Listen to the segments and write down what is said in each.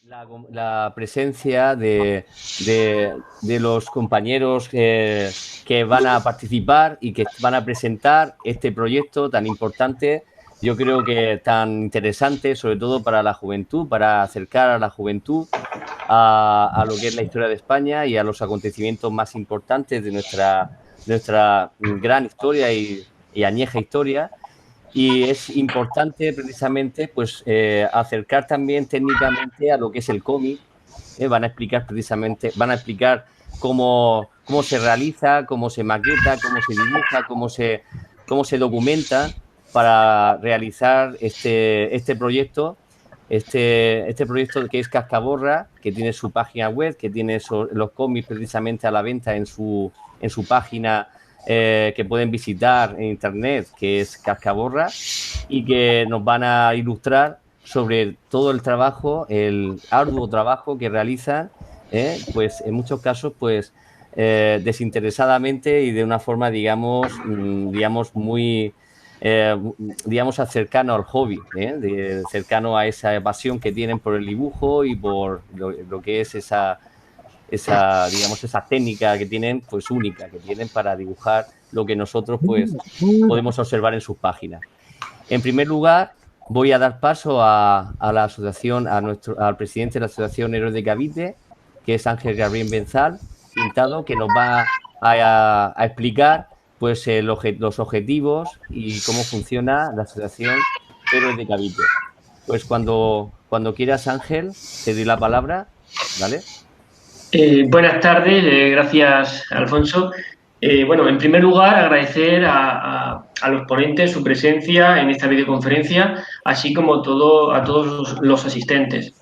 la presencia de los compañeros que van a participar y que van a presentar este proyecto tan importante, yo creo que tan interesante, sobre todo para la juventud, para acercar a la juventud a lo que es la historia de España y a los acontecimientos más importantes de nuestra gran historia y añeja historia. Y es importante precisamente pues acercar también técnicamente a lo que es el cómic. Van a explicar precisamente, van a explicar cómo se realiza, cómo se maqueta, cómo se dibuja, cómo se documenta para realizar este proyecto. Este proyecto que es Cascaborra, que tiene su página web, que tiene los cómics precisamente a la venta en su página que pueden visitar en internet, que es Cascaborra, y que nos van a ilustrar sobre todo el trabajo, el arduo trabajo que realizan, pues en muchos casos, pues desinteresadamente y de una forma, digamos muy, digamos, cercano al hobby, cercano a esa pasión que tienen por el dibujo y por lo que es digamos, esa técnica que tienen, pues única, que tienen para dibujar lo que nosotros, pues, podemos observar en sus páginas. En primer lugar, voy a dar paso a la asociación, al presidente de la Asociación Héroes de Cavite, que es Ángel Gabriel Benzal, pintado, que nos va a explicar pues, los objetivos y cómo funciona la Asociación Héroes de Cavite. Pues cuando quieras, Ángel, te doy la palabra, ¿vale? Buenas tardes, gracias Alfonso. Bueno, en primer lugar, agradecer a los ponentes su presencia en esta videoconferencia, así como a todos los asistentes.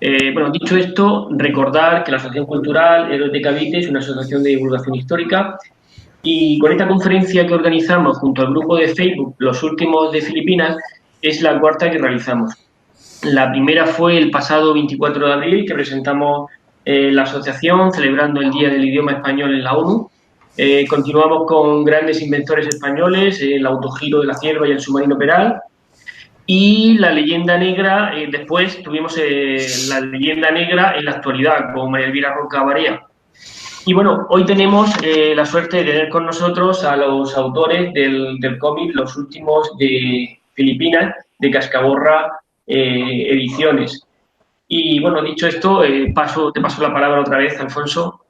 Bueno, dicho esto, recordar que la Asociación Cultural Héroes de Cavite es una asociación de divulgación histórica y con esta conferencia que organizamos junto al grupo de Facebook Los Últimos de Filipinas es la cuarta que realizamos. La primera fue el pasado 24 de abril, que presentamos la asociación celebrando el Día del Idioma Español en la ONU. Continuamos con grandes inventores españoles, el autogiro de la cierva y el submarino Peral. Y la leyenda negra, después tuvimos la leyenda negra en la actualidad con María Elvira Roca Barea. Y bueno, hoy tenemos la suerte de tener con nosotros a los autores del cómic Los Últimos de Filipinas, de Cascaborra Ediciones. Y bueno, dicho esto, te paso la palabra otra vez, Alfonso.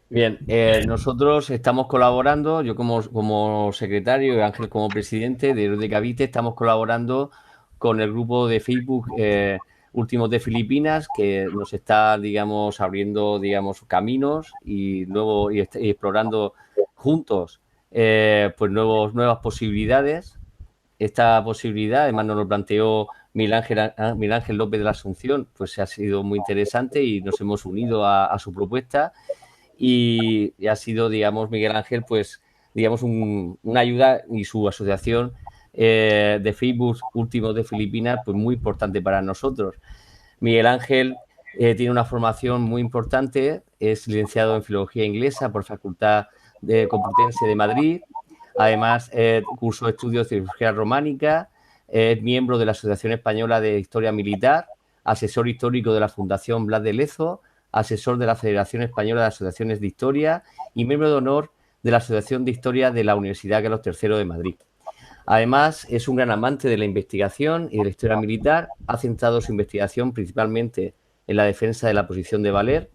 Bien, nosotros estamos colaborando, yo como secretario y Ángel como presidente de Héroes de Cavite, estamos colaborando con el grupo de Facebook Últimos de Filipinas, que nos está, digamos, abriendo, digamos, caminos y y explorando juntos pues nuevas posibilidades. Esta posibilidad, además nos lo planteó Miguel Ángel López de la Asunción, pues ha sido muy interesante y nos hemos unido a su propuesta y ha sido, digamos, Miguel Ángel, pues, digamos, una ayuda y su asociación de Facebook Últimos de Filipinas, pues muy importante para nosotros. Miguel Ángel tiene una formación muy importante, es licenciado en Filología Inglesa por Facultad Complutense de Madrid, además cursó estudios de Filología Románica, es miembro de la Asociación Española de Historia Militar, asesor histórico de la Fundación Blas de Lezo, asesor de la Federación Española de Asociaciones de Historia y miembro de honor de la Asociación de Historia de la Universidad Carlos III de Madrid. Además, es un gran amante de la investigación y de la historia militar. Ha centrado su investigación principalmente en la defensa de la posición de Valer,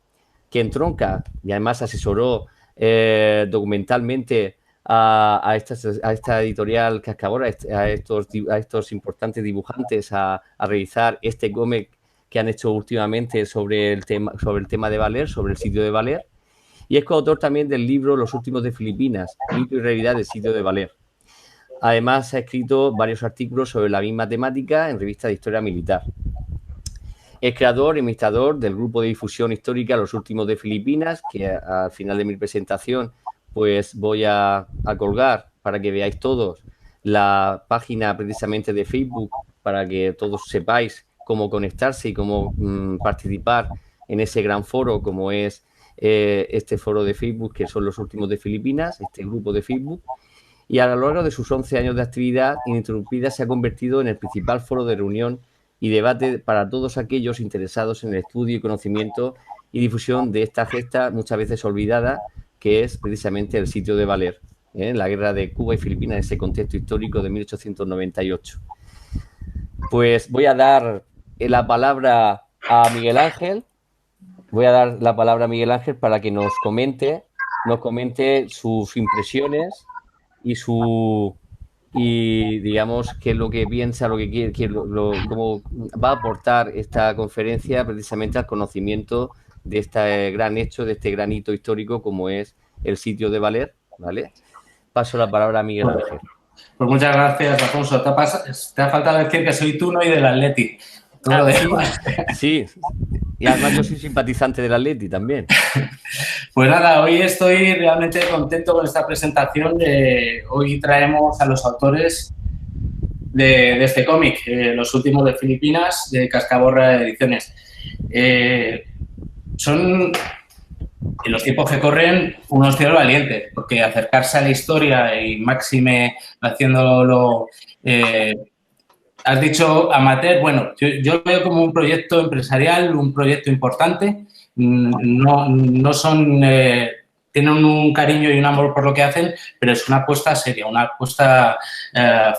que entronca y además asesoró documentalmente a esta editorial Cascaborra, a estos importantes dibujantes a realizar este cómic que han hecho últimamente sobre el tema de Valer, sobre el sitio de Valer, y es coautor también del libro Los Últimos de Filipinas, mito y realidad del sitio de Valer. Además, ha escrito varios artículos sobre la misma temática en revistas de historia militar. Es creador y administrador del grupo de difusión histórica Los Últimos de Filipinas, que al final de mi presentación pues voy a colgar para que veáis todos la página precisamente de Facebook para que todos sepáis cómo conectarse y cómo participar en ese gran foro como es este foro de Facebook que son Los Últimos de Filipinas, este grupo de Facebook. Y a lo largo de sus 11 años de actividad ininterrumpida se ha convertido en el principal foro de reunión y debate para todos aquellos interesados en el estudio y conocimiento y difusión de esta gesta muchas veces olvidada, que es precisamente el sitio de Valer, la guerra de Cuba y Filipinas en ese contexto histórico de 1898. Pues voy a dar la palabra a Miguel Ángel. Voy a dar la palabra a Miguel Ángel para que nos comente sus impresiones y digamos qué es lo que piensa, lo que quiere, cómo va a aportar esta conferencia precisamente al conocimiento de este gran hecho, de este gran hito histórico como es el sitio de Valer, ¿vale? Paso la palabra a Miguel Ángel. Pues muchas gracias, Alfonso. Te ha faltado decir que soy tú, no, y del Atleti. Sí, y además yo soy simpatizante del Atleti también. Pues nada, hoy estoy realmente contento con esta presentación. Hoy traemos a los autores de este cómic, Los últimos de Filipinas, de Cascaborra Ediciones. Son, en los tiempos que corren, unos tíos valientes, porque acercarse a la historia y máxime haciéndolo... has dicho amateur, bueno, yo lo veo como un proyecto empresarial, un proyecto importante. No son... tienen un cariño y un amor por lo que hacen, pero es una apuesta seria, una apuesta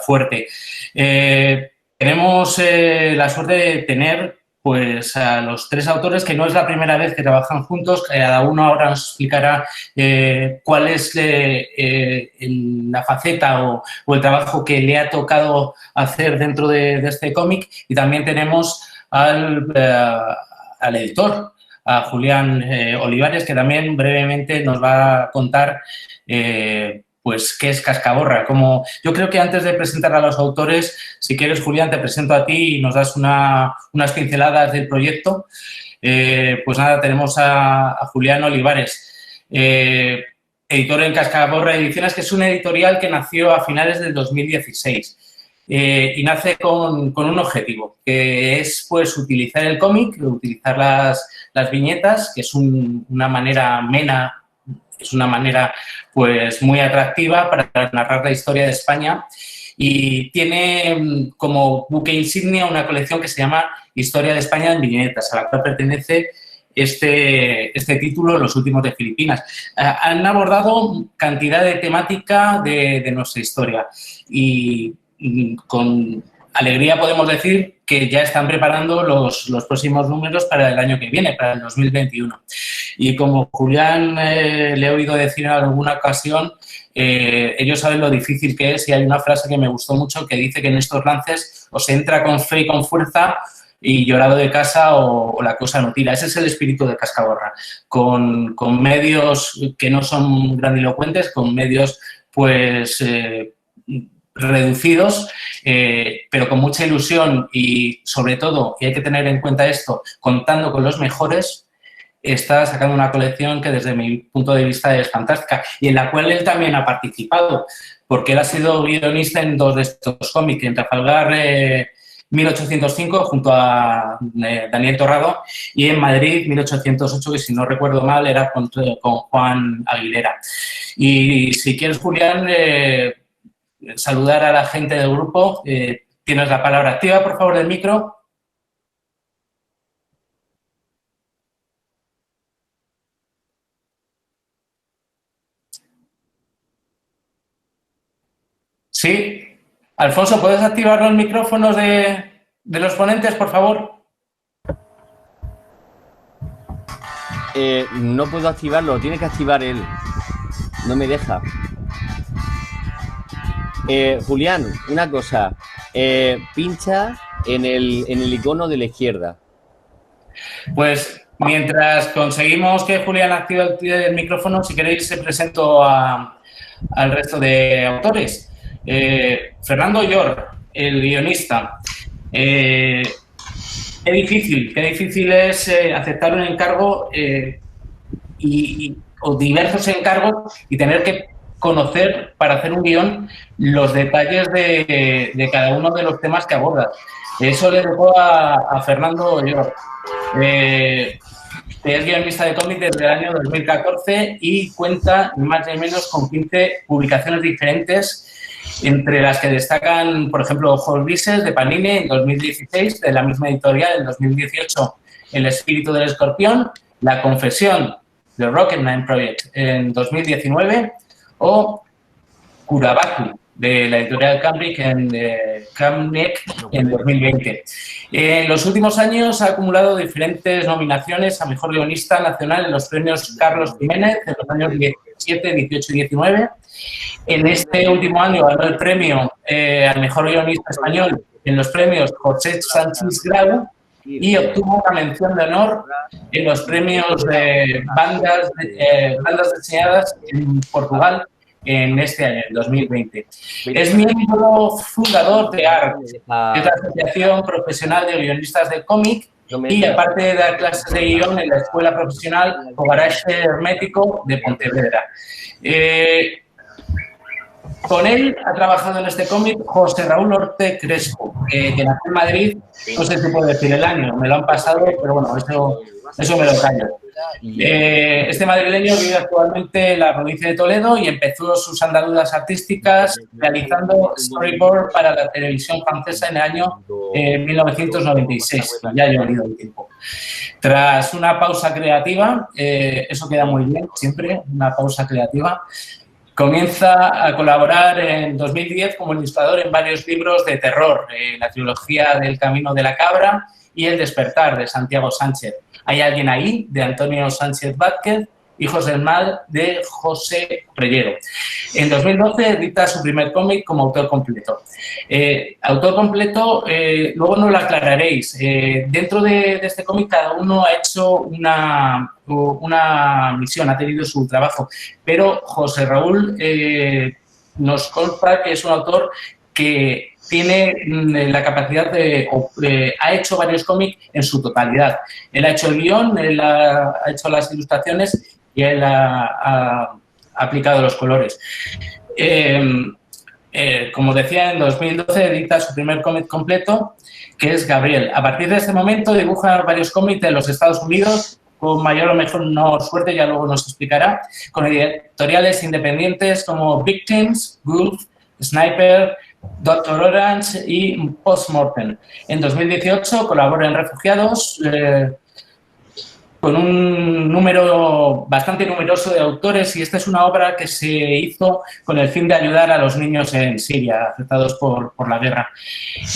fuerte. Tenemos la suerte de tener pues a los tres autores, que no es la primera vez que trabajan juntos. Cada uno ahora nos explicará cuál es la faceta o el trabajo que le ha tocado hacer dentro de este cómic. Y también tenemos al editor, a Julián Olivares, que también brevemente nos va a contar pues qué es Cascaborra. Yo creo que antes de presentar a los autores, si quieres, Julián, te presento a ti y nos das unas pinceladas del proyecto. Pues nada, tenemos a Julián Olivares, editor en Cascaborra Ediciones, que es una editorial que nació a finales del 2016. Y nace con un objetivo, que es pues utilizar el cómic, utilizar las viñetas, que es una manera amena, es una manera pues muy atractiva para narrar la historia de España, y tiene como buque insignia una colección que se llama Historia de España en viñetas, a la cual pertenece este título, Los últimos de Filipinas. Han abordado cantidad de temática de nuestra historia y con alegría podemos decir que ya están preparando los próximos números para el año que viene, para el 2021. Y como Julián le he oído decir en alguna ocasión, ellos saben lo difícil que es, y hay una frase que me gustó mucho que dice que en estos lances o se entra con fe y con fuerza y llorado de casa o la cosa no tira. Ese es el espíritu de Cascaborra, con medios que no son grandilocuentes, con medios pues reducidos, pero con mucha ilusión y, sobre todo, y hay que tener en cuenta esto, contando con los mejores, está sacando una colección que desde mi punto de vista es fantástica y en la cual él también ha participado, porque él ha sido guionista en dos de estos cómics, en Trafalgar 1805 junto a Daniel Torrado, y en Madrid 1808, que si no recuerdo mal era con Juan Aguilera. Y si quieres, Julián, saludar a la gente del grupo. Tienes la palabra. Activa, por favor, el micro. Sí. Alfonso, ¿puedes activar los micrófonos de los ponentes, por favor? No puedo activarlo, tiene que activar él. No me deja. Julián, una cosa. Pincha en el icono de la izquierda. Pues mientras conseguimos que Julián active el micrófono, si queréis, se presento al resto de autores. Fernando Llor, el guionista. Qué difícil es aceptar un encargo o diversos encargos y tener que conocer para hacer un guión los detalles de cada uno de los temas que abordas. Eso le dejó a Fernando Llor. Es guionista de cómic desde el año 2014 y cuenta más o menos con 15 publicaciones diferentes entre las que destacan, por ejemplo, Ojos Grises de Panini en 2016, de la misma editorial en 2018, El espíritu del escorpión, La confesión de Rocketman Project en 2019 o Kurabaku de la editorial Cambric en 2020. En los últimos años ha acumulado diferentes nominaciones a Mejor Guionista Nacional en los premios Carlos Jiménez de los años 17, 18 y 19. En este último año ganó el premio al Mejor Guionista Español en los premios José Sánchez Grau y obtuvo una mención de honor en los premios de bandas diseñadas en Portugal en este año, en 2020. Es miembro fundador de ARC, que es la Asociación Profesional de Guionistas de Cómic, y aparte de dar clases de guión en la Escuela Profesional o Garage Hermético de Pontevedra. Con él ha trabajado en este cómic José Raúl Orte Crespo, que nació en Madrid, no sé si puedo decir el año, me lo han pasado, pero bueno, eso me lo callo. Este madrileño vive actualmente en la provincia de Toledo y empezó sus andaduras artísticas realizando storyboard para la televisión francesa en el año 1996, ya lleva el tiempo. Tras una pausa creativa, eso queda muy bien siempre, una pausa creativa, comienza a colaborar en 2010 como ilustrador en varios libros de terror, la trilogía del Camino de la Cabra y El despertar, de Santiago Sánchez. Hay alguien ahí, de Antonio Sánchez Vázquez, Hijos del Mal, de José Reyero. En 2012 edita su primer cómic como autor completo. Autor completo, luego nos lo aclararéis. Dentro de este cómic cada uno ha hecho una misión, ha tenido su trabajo, pero José Raúl nos consta que es un autor que tiene la capacidad ha hecho varios cómics en su totalidad. Él ha hecho el guión, él ha hecho las ilustraciones y él ha aplicado los colores. Como decía, en 2012 edita su primer cómic completo, que es Gabriel. A partir de este momento dibuja varios cómics de los Estados Unidos, con mayor o mejor suerte, ya luego nos explicará, con editoriales independientes como Victims, Wolf, Sniper, Doctor Orange y Postmortem. En 2018 colabora en Refugiados con un número bastante numeroso de autores, y esta es una obra que se hizo con el fin de ayudar a los niños en Siria afectados por la guerra.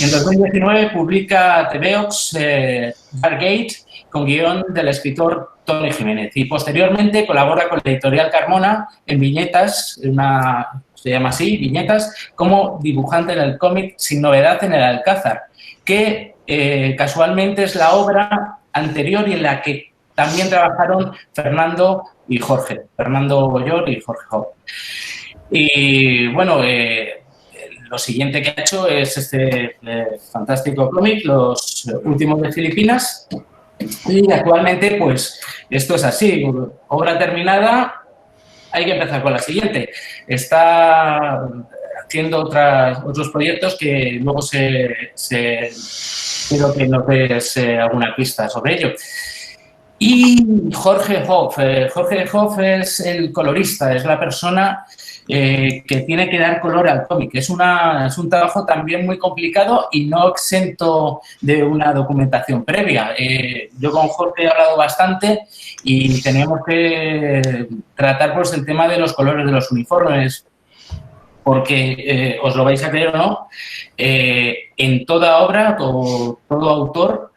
En 2019 publica TVOX Darkgate con guión del escritor Tony Jiménez, y posteriormente colabora con la editorial Carmona en Viñetas, se llama así, Viñetas, como dibujante en el cómic Sin novedad en el Alcázar, que casualmente es la obra anterior y en la que también trabajaron Fernando y Jorge, Fernando Boyor y Jorge Hoff. Y bueno, lo siguiente que ha hecho es este fantástico cómic, Los últimos de Filipinas, y actualmente pues esto es así, obra terminada. Hay que empezar con la siguiente. Está haciendo otros proyectos que luego quiero que nos des alguna pista sobre ello. Y Jorge Hoff. Jorge Hoff es el colorista, es la persona que tiene que dar color al cómic. Es un trabajo también muy complicado y no exento de una documentación previa. Yo con Jorge he hablado bastante y teníamos que tratar pues el tema de los colores de los uniformes, porque os lo vais a creer o no, en toda obra o todo autor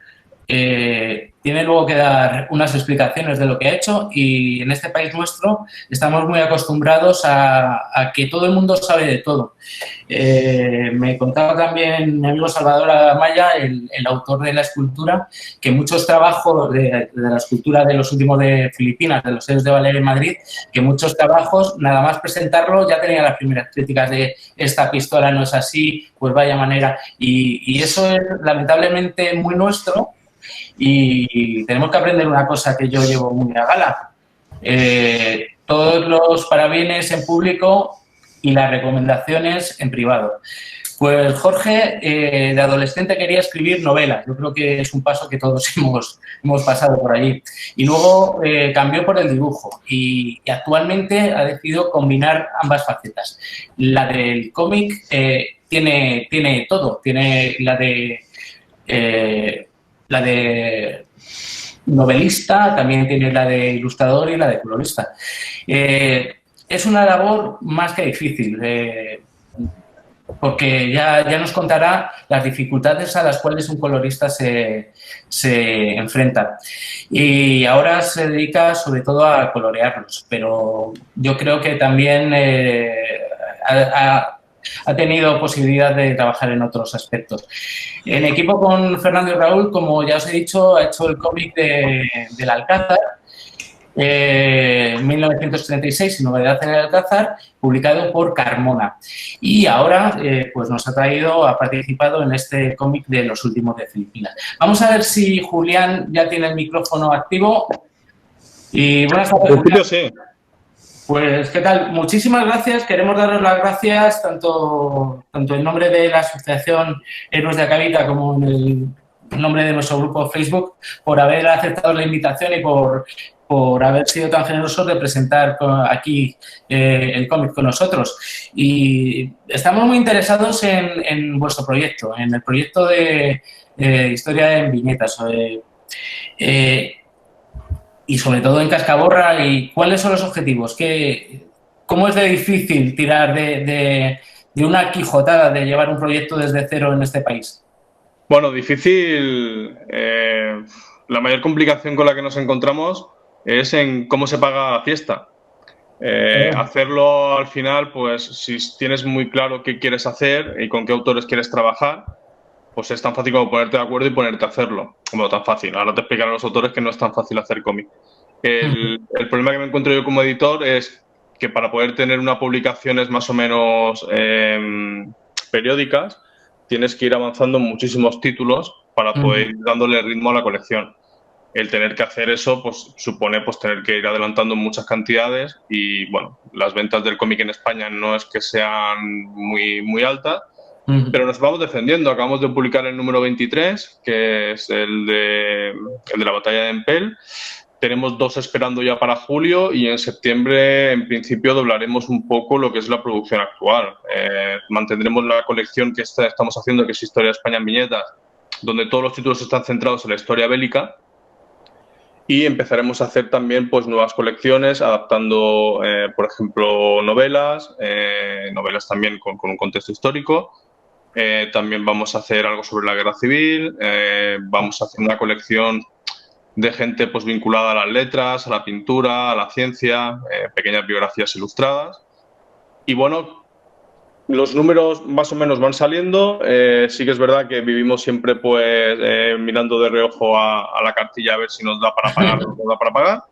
tiene luego que dar unas explicaciones de lo que ha hecho, y en este país nuestro estamos muy acostumbrados a que todo el mundo sabe de todo. Me contaba también mi amigo Salvador Amaya, el autor de la escultura, que muchos trabajos de la escultura de los últimos de Filipinas, de los héroes de Valeria en Madrid, que muchos trabajos, nada más presentarlo, ya tenía las primeras críticas de esta pistola no es así, pues vaya manera. Y eso es lamentablemente muy nuestro. Y tenemos que aprender una cosa que yo llevo muy a gala. Todos los parabienes en público y las recomendaciones en privado. Pues Jorge, de adolescente quería escribir novelas. Yo creo que es un paso que todos hemos pasado por allí. Y luego cambió por el dibujo y actualmente ha decidido combinar ambas facetas. La del cómic tiene todo. Tiene la de novelista, también tiene la de ilustrador y la de colorista. Es una labor más que difícil, porque ya nos contará las dificultades a las cuales un colorista se enfrenta. Y ahora se dedica sobre todo a colorearlos, pero yo creo que también ha tenido posibilidad de trabajar en otros aspectos. En equipo con Fernando y Raúl, como ya os he dicho, ha hecho el cómic del Alcázar, 1936, Novedad en el Alcázar, publicado por Carmona. Y ahora pues nos ha participado en este cómic de Los últimos de Filipinas. Vamos a ver si Julián ya tiene el micrófono activo. Y buenas tardes. En principio sí. Pues, ¿qué tal? Muchísimas gracias. Queremos daros las gracias tanto en nombre de la Asociación Héroes de Acabita como en el nombre de nuestro grupo de Facebook por haber aceptado la invitación y por haber sido tan generosos de presentar aquí el cómic con nosotros. Y estamos muy interesados en vuestro proyecto, en el proyecto de Historia en Viñetas. Y sobre todo en Cascaborra, y cuáles son los objetivos, cómo es de difícil tirar de una quijotada de llevar un proyecto desde cero en este país. Bueno, difícil. La mayor complicación con la que nos encontramos es en cómo se paga la fiesta. Hacerlo al final, pues si tienes muy claro qué quieres hacer y con qué autores quieres trabajar, pues es tan fácil como ponerte de acuerdo y ponerte a hacerlo. Como tan fácil. Ahora te explicarán los autores que no es tan fácil hacer cómic. El problema que me encuentro yo como editor es que para poder tener unas publicaciones más o menos periódicas, tienes que ir avanzando en muchísimos títulos para poder ir dándole ritmo a la colección. El tener que hacer eso pues supone pues tener que ir adelantando muchas cantidades y, bueno, las ventas del cómic en España no es que sean muy altas, pero nos vamos defendiendo. Acabamos de publicar el número 23, que es el de la batalla de Empel. Tenemos 2 esperando ya para julio y en septiembre, en principio, doblaremos un poco lo que es la producción actual. Mantendremos la colección que estamos haciendo, que es Historia de España en Viñetas, donde todos los títulos están centrados en la historia bélica. Y empezaremos a hacer también pues nuevas colecciones, adaptando, por ejemplo, novelas también con un contexto histórico. También vamos a hacer algo sobre la guerra civil. Vamos a hacer una colección de gente pues vinculada a las letras, a la pintura, a la ciencia, pequeñas biografías ilustradas. Y bueno, los números más o menos van saliendo. Sí que es verdad que vivimos siempre pues mirando de reojo a la cartilla a ver si nos da para pagar o no nos da para pagar.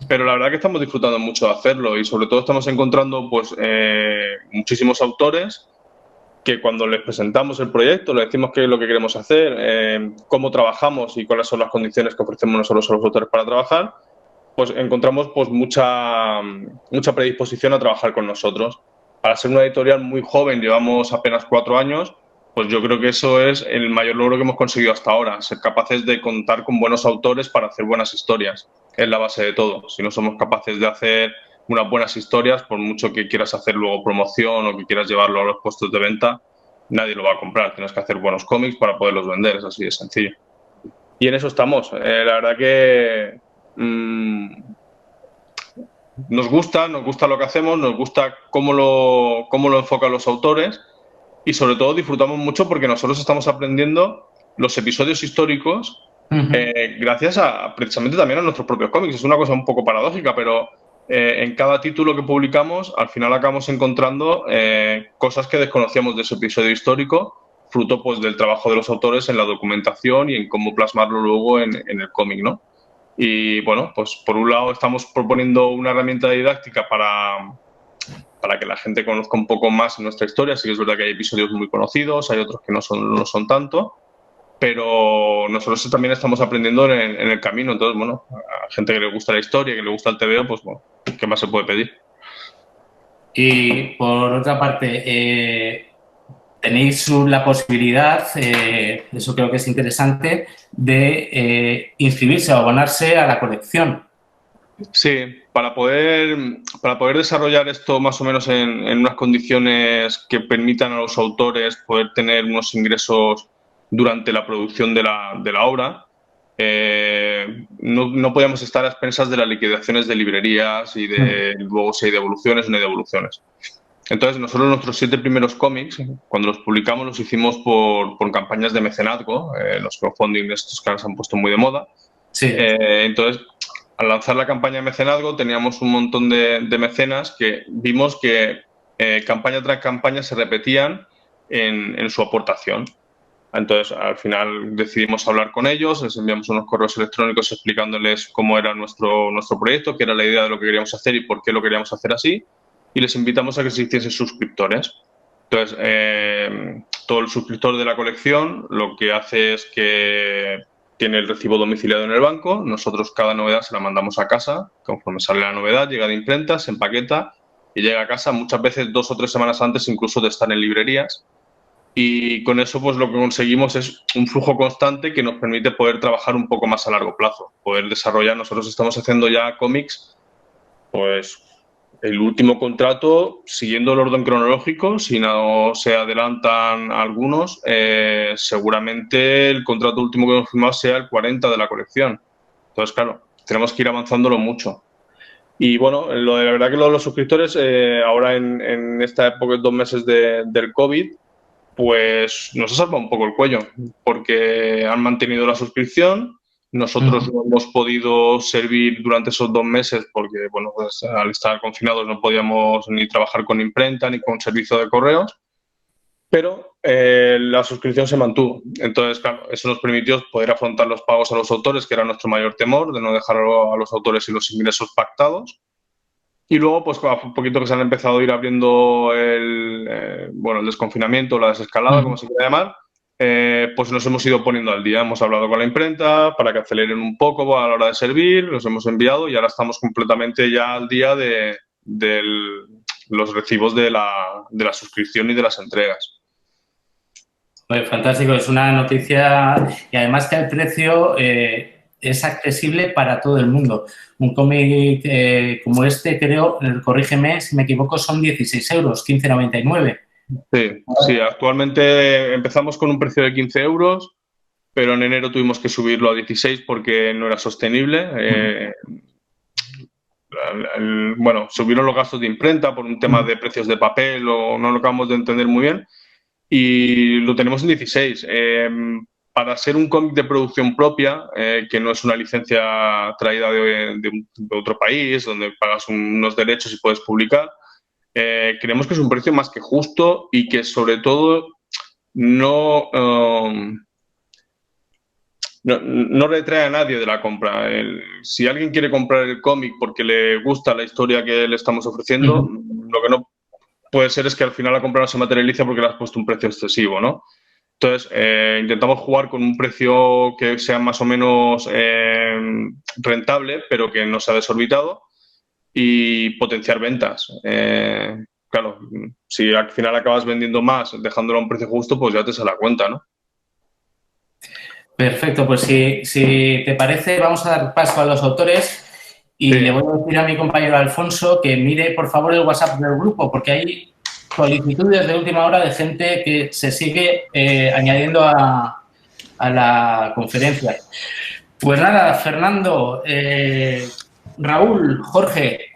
Pero la verdad que estamos disfrutando mucho de hacerlo y sobre todo estamos encontrando pues muchísimos autores que cuando les presentamos el proyecto, les decimos qué es lo que queremos hacer, cómo trabajamos y cuáles son las condiciones que ofrecemos nosotros a los autores para trabajar, pues encontramos pues mucha predisposición a trabajar con nosotros. Para ser una editorial muy joven, llevamos apenas 4 años, pues yo creo que eso es el mayor logro que hemos conseguido hasta ahora, ser capaces de contar con buenos autores para hacer buenas historias. Es la base de todo. Si no somos capaces de hacer unas buenas historias, por mucho que quieras hacer luego promoción o que quieras llevarlo a los puestos de venta, nadie lo va a comprar. Tienes que hacer buenos cómics para poderlos vender, es así de sencillo. Y en eso estamos. La verdad que nos gusta lo que hacemos, nos gusta cómo lo enfocan los autores y sobre todo disfrutamos mucho porque nosotros estamos aprendiendo los episodios históricos gracias precisamente también a nuestros propios cómics. Es una cosa un poco paradójica, pero en cada título que publicamos al final acabamos encontrando cosas que desconocíamos de ese episodio histórico, fruto pues del trabajo de los autores en la documentación y en cómo plasmarlo luego en el cómic, ¿no? Y bueno, pues por un lado estamos proponiendo una herramienta didáctica para que la gente conozca un poco más nuestra historia. Sí que es verdad que hay episodios muy conocidos, hay otros que no son tanto, pero nosotros también estamos aprendiendo en el camino. Entonces, bueno, a gente que le gusta la historia, que le gusta el TVO, pues bueno, ¿qué más se puede pedir? Y por otra parte, tenéis la posibilidad, eso creo que es interesante, de inscribirse o abonarse a la colección. Sí, para poder desarrollar esto más o menos en unas condiciones que permitan a los autores poder tener unos ingresos durante la producción de la obra, no podíamos estar a expensas de las liquidaciones de librerías y de luego si hay devoluciones o no hay devoluciones. Entonces, nosotros nuestros 7 primeros cómics, cuando los publicamos, los hicimos por campañas de mecenazgo, los crowdfunding estos que ahora se han puesto muy de moda. Sí. Entonces, al lanzar la campaña de mecenazgo, teníamos un montón de mecenas que vimos que campaña tras campaña se repetían en su aportación. Entonces, al final decidimos hablar con ellos, les enviamos unos correos electrónicos explicándoles cómo era nuestro proyecto, qué era la idea de lo que queríamos hacer y por qué lo queríamos hacer así, y les invitamos a que se hiciesen suscriptores. Entonces, todo el suscriptor de la colección lo que hace es que tiene el recibo domiciliado en el banco, nosotros cada novedad se la mandamos a casa, conforme sale la novedad, llega de imprenta, se empaqueta y llega a casa muchas veces 2 o 3 semanas antes incluso de estar en librerías. Y con eso pues lo que conseguimos es un flujo constante que nos permite poder trabajar un poco más a largo plazo, poder desarrollar. Nosotros estamos haciendo ya cómics, pues el último contrato, siguiendo el orden cronológico, si no se adelantan algunos, seguramente el contrato último que hemos firmado sea el 40 de la colección. Entonces, claro, tenemos que ir avanzándolo mucho. Y bueno, la verdad que los suscriptores, ahora en esta época, 2 meses del COVID, pues nos ha salvado un poco el cuello, porque han mantenido la suscripción. Nosotros no hemos podido servir durante esos 2 meses porque, bueno, pues al estar confinados no podíamos ni trabajar con imprenta ni con servicio de correos, pero la suscripción se mantuvo. Entonces, claro, eso nos permitió poder afrontar los pagos a los autores, que era nuestro mayor temor, de no dejar a los autores y los ingresos pactados. Y luego, pues a poquito que se han empezado a ir abriendo el desconfinamiento, la desescalada, como se quiera llamar, pues nos hemos ido poniendo al día. Hemos hablado con la imprenta para que aceleren un poco a la hora de servir, los hemos enviado y ahora estamos completamente ya al día de los recibos de la suscripción y de las entregas. Pues fantástico, es una noticia y además que el precio es accesible para todo el mundo. Un cómic como este, creo, corrígeme si me equivoco, son 16 euros, 15,99. Sí, actualmente empezamos con un precio de 15 euros, pero en enero tuvimos que subirlo a 16 porque no era sostenible. Subieron los gastos de imprenta por un tema de precios de papel o no lo acabamos de entender muy bien y lo tenemos en 16. Para ser un cómic de producción propia, que no es una licencia traída de otro país, donde pagas unos derechos y puedes publicar, creemos que es un precio más que justo y que, sobre todo, no retrae a nadie de la compra. Si alguien quiere comprar el cómic porque le gusta la historia que le estamos ofreciendo, lo que no puede ser es que al final la compra no se materializa porque le has puesto un precio excesivo, ¿no? Entonces, intentamos jugar con un precio que sea más o menos rentable, pero que no sea desorbitado y potenciar ventas. Claro, si al final acabas vendiendo más dejándolo a un precio justo, pues ya te sale la cuenta, ¿no? Perfecto, pues si te parece, vamos a dar paso a los autores y le voy a decir a mi compañero Alfonso que mire, por favor, el WhatsApp del grupo, porque hay solicitudes de última hora de gente que se sigue añadiendo a la conferencia. Pues nada, Fernando, Raúl, Jorge,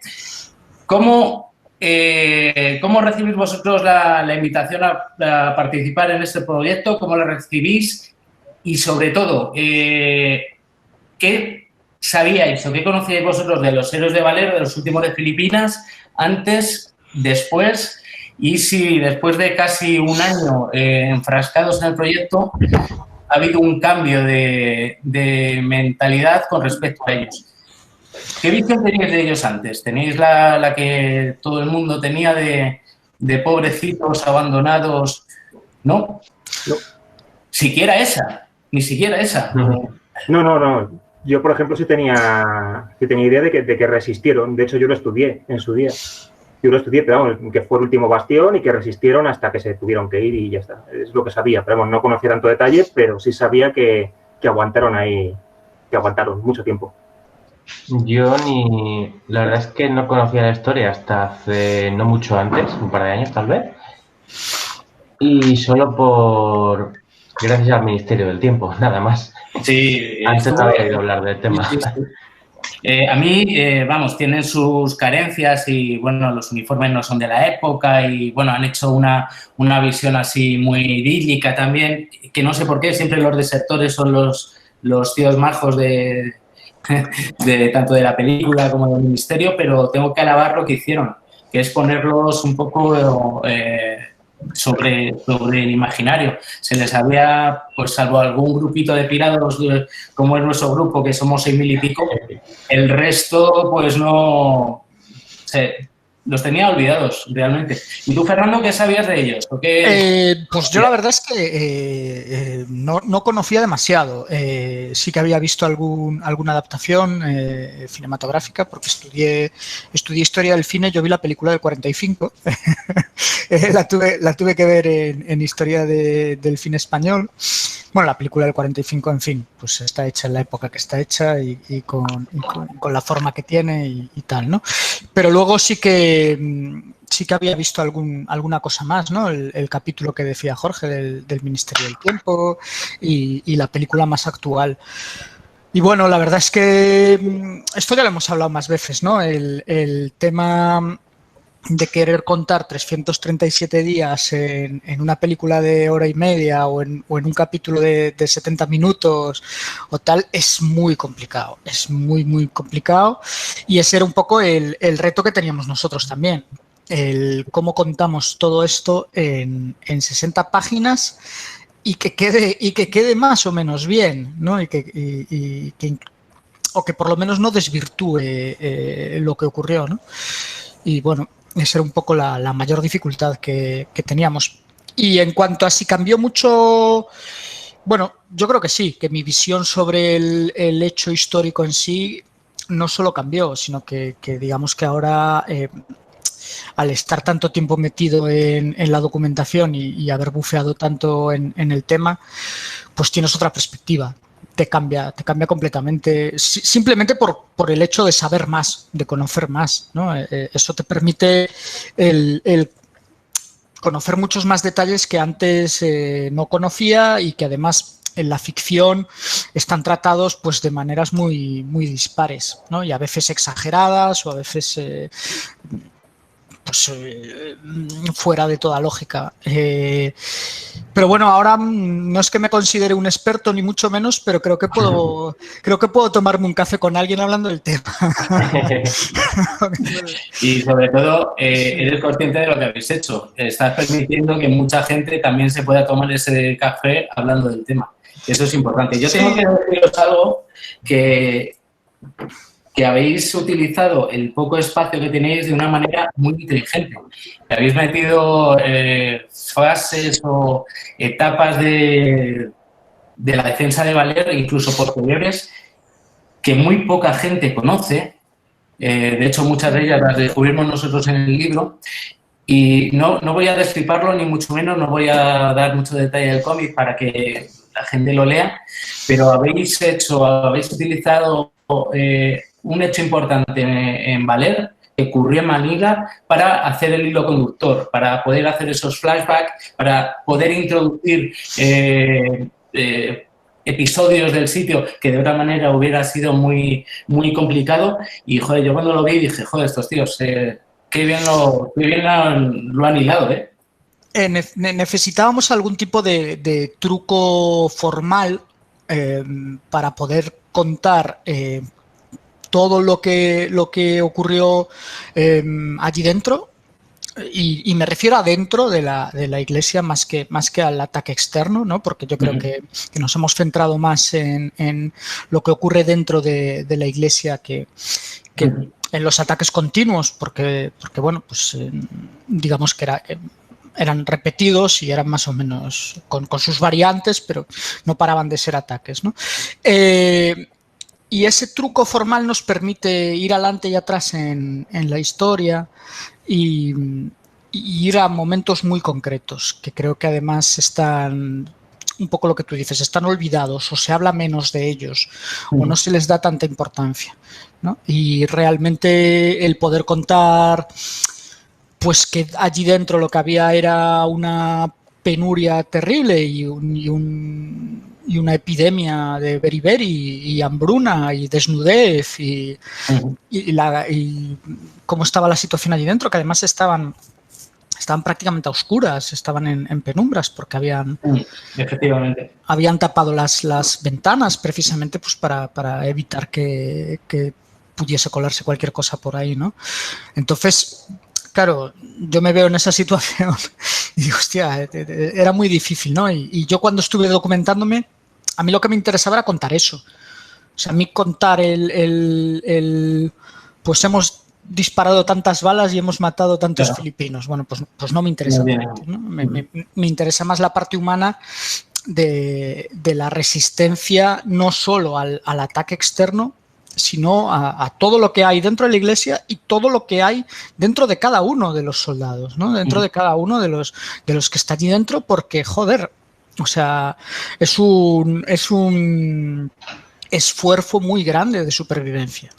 ¿cómo recibís vosotros la invitación a participar en este proyecto? ¿Cómo la recibís? Y sobre todo, ¿qué sabíais o qué conocíais vosotros de los héroes de Valero, de los últimos de Filipinas, antes, después? Y si después de casi un año enfrascados en el proyecto ha habido un cambio de mentalidad con respecto a ellos. ¿Qué visión teníais de ellos antes? ¿Tenéis la que todo el mundo tenía de pobrecitos abandonados? ¿No? No. Siquiera esa. Ni siquiera esa. No. Yo, por ejemplo, sí tenía idea de que resistieron. De hecho, yo lo estudié en su día. Yo lo estudié, pero vamos, que fue el último bastión y que resistieron hasta que se tuvieron que ir y ya está. Es lo que sabía, pero bueno, no conocía tanto detalle, pero sí sabía que aguantaron ahí, que aguantaron mucho tiempo. La verdad es que no conocía la historia hasta hace no mucho antes, un par de años tal vez, y solo gracias al Ministerio del Tiempo, nada más. Sí, antes no había oído hablar del tema. A mí, vamos, tienen sus carencias y, bueno, los uniformes no son de la época y, bueno, han hecho una visión así muy idílica también, que no sé por qué siempre los desertores son los tíos majos de tanto de la película como del ministerio, pero tengo que alabar lo que hicieron, que es ponerlos un poco sobre el imaginario. Se les había, pues salvo algún grupito de pirados como es nuestro grupo, que somos 6.000 y pico, el resto pues no... los tenía olvidados, realmente. ¿Y tú, Fernando, qué sabías de ellos? Pues yo la verdad es que no conocía demasiado. Sí que había visto alguna adaptación cinematográfica porque estudié Historia del Cine. Yo vi la película del 45. la tuve que ver en Historia del Cine Español. Bueno, la película del 45, en fin, pues está hecha en la época que está hecha y con la forma que tiene y tal, ¿no? Pero luego sí que había visto alguna cosa más, ¿no? El capítulo que decía Jorge del Ministerio del Tiempo y la película más actual. Y bueno, la verdad es que esto ya lo hemos hablado más veces, ¿no? El tema de querer contar 337 días en una película de hora y media o en un capítulo de 70 minutos o tal, es muy complicado, es muy, muy complicado, y ese era un poco el reto que teníamos nosotros también, el cómo contamos todo esto en 60 páginas y que quede más o menos bien, ¿no? O que por lo menos no desvirtúe lo que ocurrió, ¿no? Y bueno, esa era un poco la mayor dificultad que teníamos. Y en cuanto a si cambió mucho, bueno, yo creo que sí, que mi visión sobre el hecho histórico en sí no solo cambió, sino que digamos que ahora, al estar tanto tiempo metido en la documentación y haber bufeado tanto en el tema, pues tienes otra perspectiva. Te cambia completamente, simplemente por el hecho de saber más, de conocer más, ¿no? Eso te permite el conocer muchos más detalles que antes no conocía y que además en la ficción están tratados pues de maneras muy, muy dispares, ¿no? Y a veces exageradas o a veces fuera de toda lógica. Pero bueno, ahora no es que me considere un experto ni mucho menos, pero creo que puedo tomarme un café con alguien hablando del tema. Y sobre todo, eres consciente de lo que habéis hecho. Estás permitiendo que mucha gente también se pueda tomar ese café hablando del tema. Eso es importante. Yo tengo que deciros algo que habéis utilizado el poco espacio que tenéis de una manera muy inteligente. Habéis metido fases o etapas de la defensa de Valer, incluso posteriores, que muy poca gente conoce. De hecho, muchas de ellas las descubrimos nosotros en el libro. Y no voy a destriparlo, ni mucho menos, no voy a dar mucho detalle del cómic para que la gente lo lea, pero habéis utilizado un hecho importante en Valer, que ocurrió en Manila, para hacer el hilo conductor, para poder hacer esos flashbacks, para poder introducir episodios del sitio que de otra manera hubiera sido muy, muy complicado. Y, joder, yo cuando lo vi dije, joder, estos tíos, qué bien lo han hilado, ¿eh? Necesitábamos algún tipo de truco formal para poder contar todo lo que ocurrió allí dentro, y me refiero a dentro de la iglesia más que al ataque externo, ¿no? Porque yo creo que nos hemos centrado más en lo que ocurre dentro de la iglesia que en los ataques continuos, porque bueno, pues digamos que eran repetidos y eran más o menos con sus variantes, pero no paraban de ser ataques, ¿no? Y ese truco formal nos permite ir adelante y atrás en la historia y ir a momentos muy concretos, que creo que además están, un poco lo que tú dices, están olvidados o se habla menos de ellos o no se les da tanta importancia, ¿no? Y realmente el poder contar, pues que allí dentro lo que había era una penuria terrible y una epidemia de beriberi y hambruna y desnudez y cómo estaba la situación allí dentro, que además estaban prácticamente a oscuras, estaban en penumbras porque efectivamente habían tapado las ventanas precisamente pues para evitar que pudiese colarse cualquier cosa por ahí, ¿no? Entonces, claro, yo me veo en esa situación y digo, hostia, era muy difícil, ¿no? Y yo cuando estuve documentándome, a mí lo que me interesaba era contar eso. O sea, a mí contar pues hemos disparado tantas balas y hemos matado tantos filipinos. Bueno, pues no me interesa tanto, ¿no? Me interesa más la parte humana de la resistencia, no solo al ataque externo, sino a todo lo que hay dentro de la iglesia y todo lo que hay dentro de cada uno de los soldados, ¿no? Dentro de cada uno de los que está allí dentro, porque, joder, o sea, es un esfuerzo muy grande de supervivencia.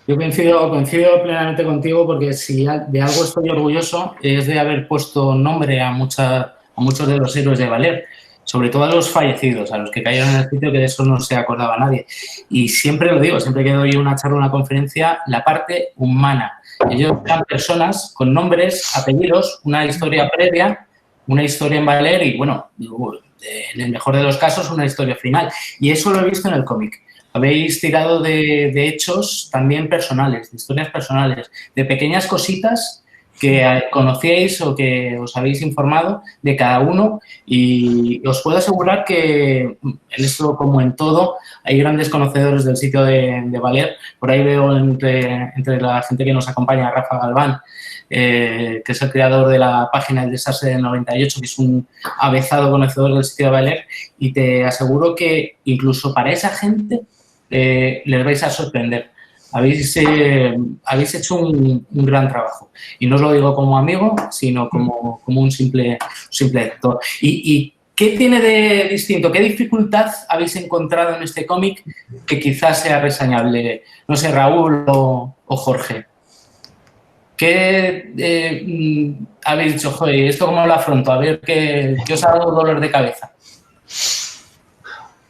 Yo coincido plenamente contigo, porque si de algo estoy orgulloso es de haber puesto nombre a muchos de los héroes de Valer, sobre todo a los fallecidos, a los que cayeron en el sitio, que de eso no se acordaba nadie. Y siempre lo digo, siempre que doy una charla, una conferencia, la parte humana. Ellos eran personas con nombres, apellidos, una historia previa, una historia en Valer y, bueno, en el mejor de los casos, una historia final. Y eso lo he visto en el cómic. Habéis tirado de hechos también personales, de historias personales, de pequeñas cositas que conocíais o que os habéis informado de cada uno, y os puedo asegurar que en esto, como en todo, hay grandes conocedores del sitio de Valer. Por ahí veo entre la gente que nos acompaña a Rafa Galván, que es el creador de la página del desastre del 98, que es un avezado conocedor del sitio de Valer, y te aseguro que incluso para esa gente les vais a sorprender. Habéis hecho un gran trabajo. Y no os lo digo como amigo, sino como un simple lector. ¿Y qué tiene de distinto? ¿Qué dificultad habéis encontrado en este cómic que quizás sea reseñable? No sé, Raúl o Jorge. ¿Qué habéis dicho? Joder, ¿esto cómo lo afronto? A ver, ¿qué os ha dado dolor de cabeza?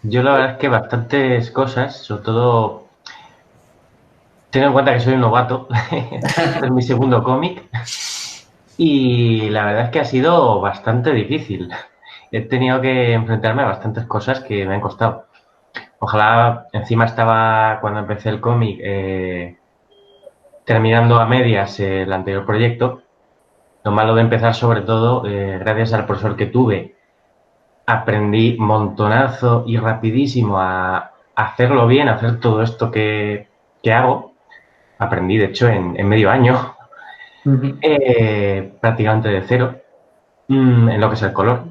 Yo la verdad es que bastantes cosas, sobre todo ten en cuenta que soy un novato, es mi segundo cómic y la verdad es que ha sido bastante difícil. He tenido que enfrentarme a bastantes cosas que me han costado. Ojalá, encima estaba, cuando empecé el cómic, terminando a medias el anterior proyecto. Lo malo de empezar, sobre todo, gracias al profesor que tuve, aprendí montonazo y rapidísimo a hacerlo bien, a hacer todo esto que hago. Aprendí, de hecho, en medio año, prácticamente de cero, en lo que es el color.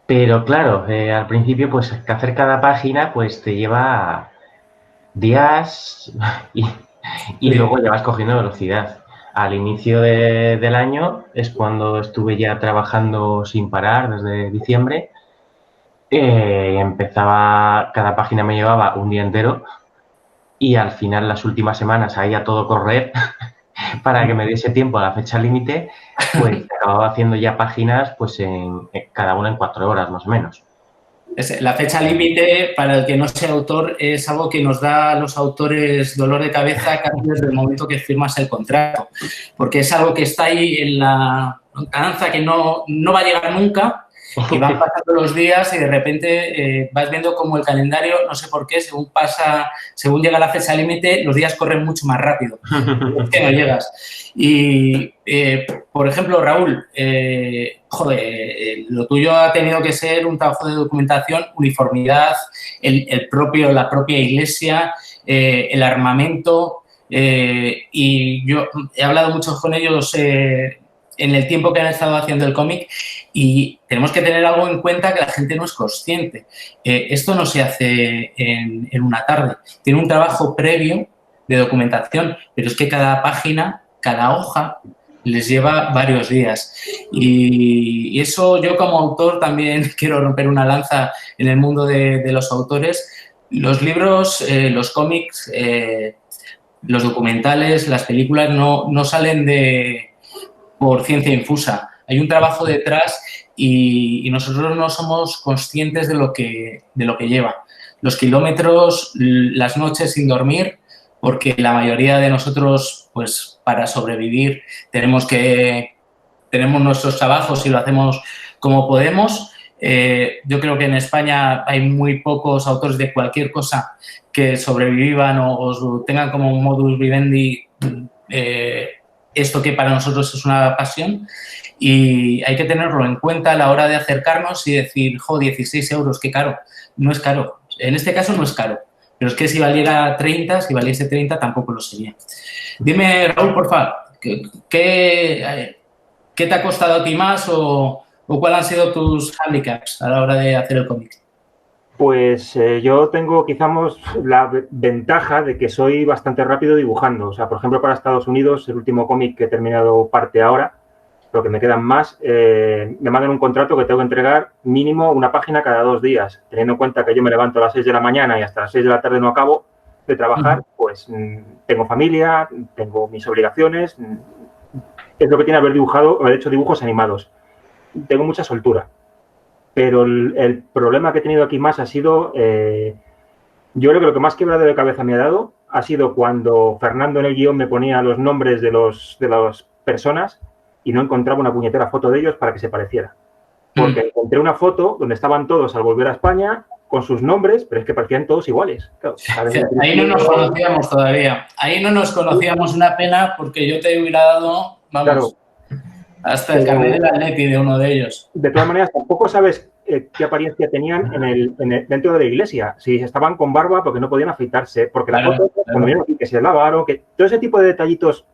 Pero claro, al principio, pues hacer cada página pues te lleva días y luego ya vas cogiendo velocidad. Al inicio del año es cuando estuve ya trabajando sin parar desde diciembre. Empezaba, cada página me llevaba un día entero y al final, las últimas semanas, ahí a todo correr para que me diese tiempo a la fecha límite, pues acababa haciendo ya páginas pues cada una en 4 horas más o menos. La fecha límite, para el que no sea autor, es algo que nos da a los autores dolor de cabeza casi desde el momento que firmas el contrato, porque es algo que está ahí en la lontananza, que no va a llegar nunca, y van pasando los días y de repente vas viendo como el calendario, no sé por qué, según llega la fecha límite, los días corren mucho más rápido. Es que no llegas. Y, por ejemplo, Raúl, lo tuyo ha tenido que ser un trabajo de documentación, uniformidad, la propia iglesia, el armamento, y yo he hablado mucho con ellos en el tiempo que han estado haciendo el cómic, y tenemos que tener algo en cuenta que la gente no es consciente. Esto no se hace en una tarde. Tiene un trabajo previo de documentación, pero es que cada página, cada hoja, les lleva varios días. Y eso yo como autor también quiero romper una lanza en el mundo de los autores. Los libros, los cómics, los documentales, las películas no salen por ciencia infusa. Hay un trabajo detrás y nosotros no somos conscientes de lo que lleva. Los kilómetros, las noches sin dormir, porque la mayoría de nosotros, pues para sobrevivir, tenemos nuestros trabajos y lo hacemos como podemos. Yo creo que en España hay muy pocos autores de cualquier cosa que sobrevivan o tengan como un modus vivendi esto que para nosotros es una pasión, y hay que tenerlo en cuenta a la hora de acercarnos y decir, 16 euros, qué caro. No es caro. En este caso no es caro. Pero es que si valiera 30, si valiese 30, tampoco lo sería. Dime, Raúl, por favor, ¿qué te ha costado a ti más o cuáles han sido tus handicaps a la hora de hacer el cómic? Pues yo tengo quizás la ventaja de que soy bastante rápido dibujando. O sea, por ejemplo, para Estados Unidos, el último cómic que he terminado parte ahora, pero que me quedan más, me mandan un contrato que tengo que entregar mínimo una página cada 2 días. Teniendo en cuenta que yo me levanto a las 6 de la mañana y hasta las 6 de la tarde no acabo de trabajar, pues tengo familia, tengo mis obligaciones. Es lo que tiene haber hecho dibujos animados. Tengo mucha soltura. Pero el problema que he tenido aquí más ha sido, yo creo que lo que más quebrado de cabeza me ha dado ha sido cuando Fernando en el guión me ponía los nombres de las personas y no encontraba una puñetera foto de ellos para que se pareciera. Porque encontré una foto donde estaban todos al volver a España con sus nombres, pero es que parecían todos iguales. Claro, ahí no nos conocíamos todavía. Ahí no nos conocíamos, una pena, porque yo te hubiera dado, vamos, claro, hasta el carnet del Atleti de uno de ellos. De todas maneras, tampoco sabes qué apariencia tenían dentro de la iglesia. Si estaban con barba porque no podían afeitarse, porque la foto, cuando vieron que se lavaron, que todo ese tipo de detallitos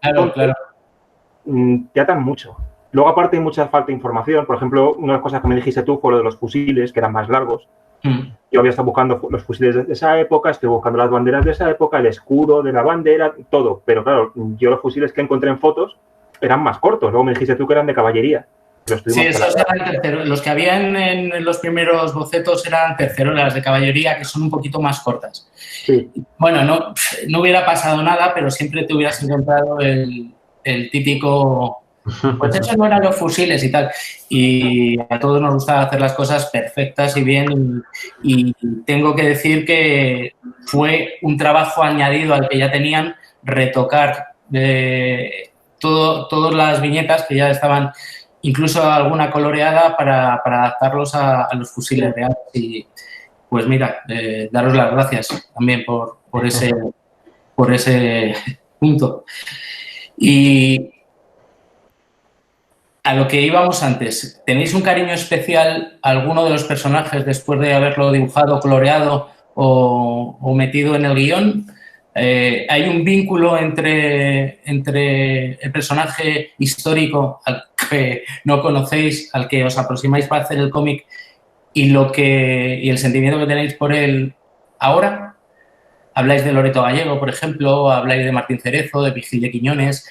te atan mucho. Luego, aparte, hay mucha falta de información. Por ejemplo, una de las cosas que me dijiste tú fue lo de los fusiles, que eran más largos. Yo había estado buscando los fusiles de esa época, estoy buscando las banderas de esa época, el escudo de la bandera, todo. Pero claro, yo los fusiles que encontré en fotos eran más cortos. Luego me dijiste tú que eran de caballería. Sí, esos eran terceros. Los que habían en los primeros bocetos eran tercerolas de caballería, que son un poquito más cortas. Sí. Bueno, no hubiera pasado nada, pero siempre te hubieras encontrado el típico... Pues eso no eran los fusiles y tal. Y a todos nos gusta hacer las cosas perfectas y bien. Y tengo que decir que fue un trabajo añadido al que ya tenían, retocar todas las viñetas que ya estaban, incluso alguna coloreada, para adaptarlos a los fusiles reales. Y pues mira, daros las gracias también por ese punto. Y a lo que íbamos antes, ¿tenéis un cariño especial a alguno de los personajes después de haberlo dibujado, coloreado o metido en el guión? ¿Hay un vínculo entre el personaje histórico al que no conocéis, al que os aproximáis para hacer el cómic, y el sentimiento que tenéis por él ahora? Habláis de Loreto Gallego, por ejemplo, habláis de Martín Cerezo, de Vigil de Quiñones,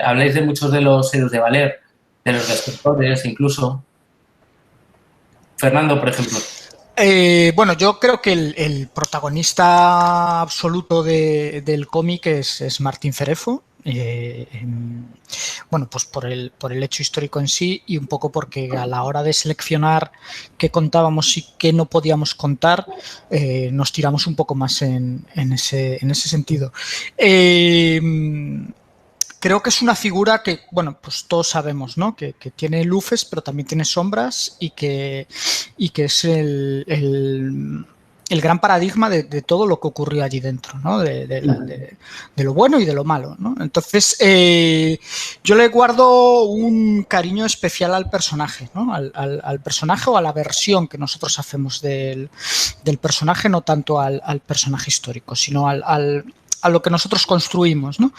habláis de muchos de los héroes de Valer, de los destructores, incluso. Fernando, por ejemplo. Bueno, yo creo que el protagonista absoluto del cómic es Martín Cerezo. Bueno, pues por el hecho histórico en sí, y un poco porque a la hora de seleccionar qué contábamos y qué no podíamos contar, nos tiramos un poco más en ese sentido. Creo que es una figura que, bueno, pues todos sabemos, ¿no? Que tiene luces, pero también tiene sombras, y que es el gran paradigma de todo lo que ocurrió allí dentro, ¿no? De lo bueno y de lo malo, ¿no? Entonces, yo le guardo un cariño especial al personaje, ¿no? Al personaje, o a la versión que nosotros hacemos del personaje, no tanto al personaje histórico, sino a lo que nosotros construimos, ¿no?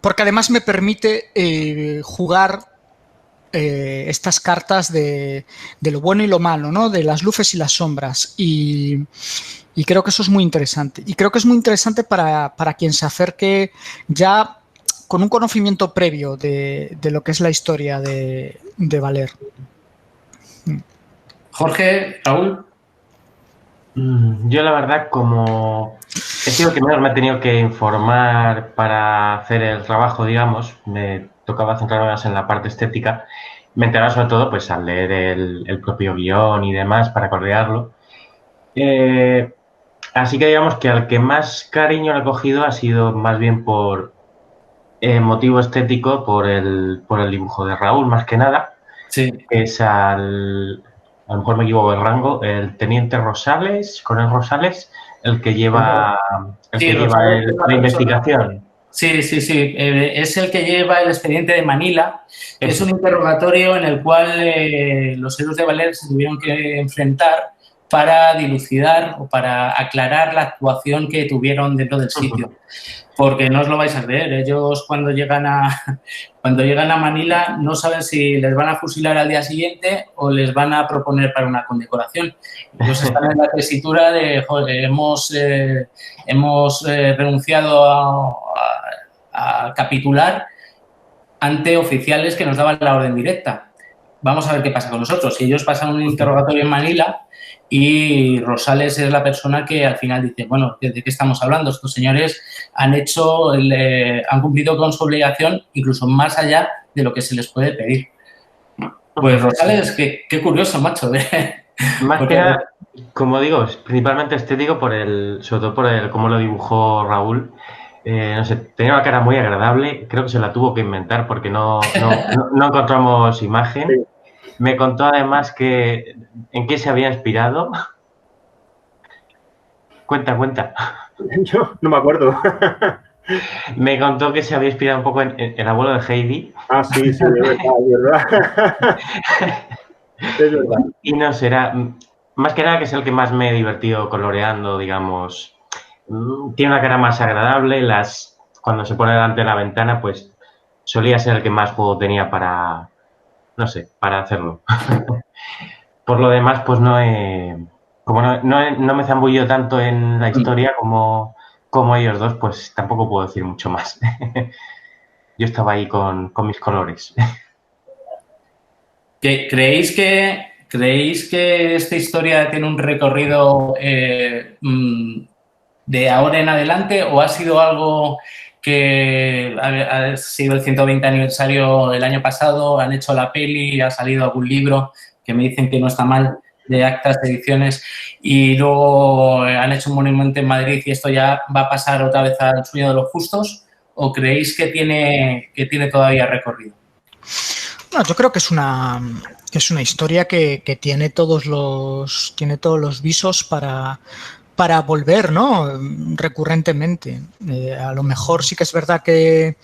porque además me permite jugar estas cartas de lo bueno y lo malo, ¿no? De las luces y las sombras. Y creo que eso es muy interesante. Y creo que es muy interesante para quien se acerque ya con un conocimiento previo de lo que es la historia de Valer. Jorge, Raúl. Yo la verdad, como he sido el que menos me he tenido que informar para hacer el trabajo, digamos, me tocaba centrarme más en la parte estética, me enteraba sobre todo pues al leer el propio guión y demás para colorearlo. Así que digamos que al que más cariño le he cogido ha sido más bien por motivo estético, por el dibujo de Raúl, más que nada. Sí. Es a lo mejor me equivoco el rango, el teniente Rosales, Coronel Rosales, el que lleva, la investigación. Sí. Es el que lleva el expediente de Manila. Es un interrogatorio en el cual los héroes de Valer se tuvieron que enfrentar para dilucidar o para aclarar la actuación que tuvieron dentro del sitio. Porque no os lo vais a creer, ellos cuando llegan a Manila no saben si les van a fusilar al día siguiente o les van a proponer para una condecoración. Ellos están en la tesitura de, joder, hemos renunciado a capitular ante oficiales que nos daban la orden directa. Vamos a ver qué pasa con nosotros. Y ellos pasan un interrogatorio en Manila y Rosales es la persona que al final dice, bueno, ¿de qué estamos hablando? Estos señores han cumplido con su obligación incluso más allá de lo que se les puede pedir. Pues Rosales, qué curioso, macho. Más que nada, como digo, es principalmente estético sobre todo por cómo lo dibujó Raúl. No sé, tenía una cara muy agradable, creo que se la tuvo que inventar porque no encontramos imagen. Sí. Me contó además en qué se había inspirado. Cuenta. Yo no me acuerdo. Me contó que se había inspirado un poco en el abuelo de Heidi. Ah, sí, es verdad. Es verdad. Y no será, más que nada que es el que más me he divertido coloreando, digamos. Tiene una cara más agradable, cuando se pone delante de la ventana, pues solía ser el que más juego tenía para hacerlo. Por lo demás, pues no me zambullo tanto en la historia como ellos dos, pues tampoco puedo decir mucho más. Yo estaba ahí con mis colores. ¿Creéis que esta historia tiene un recorrido de ahora en adelante o ha sido algo que ha sido el 120 aniversario el año pasado, han hecho la peli, ha salido algún libro que me dicen que no está mal, de Actas Ediciones, y luego han hecho un monumento en Madrid y esto ya va a pasar otra vez al sueño de los justos? ¿O creéis que tiene todavía recorrido? No, yo creo que es una historia que tiene todos los visos para volver, ¿no? Recurrentemente. A lo mejor sí que es verdad que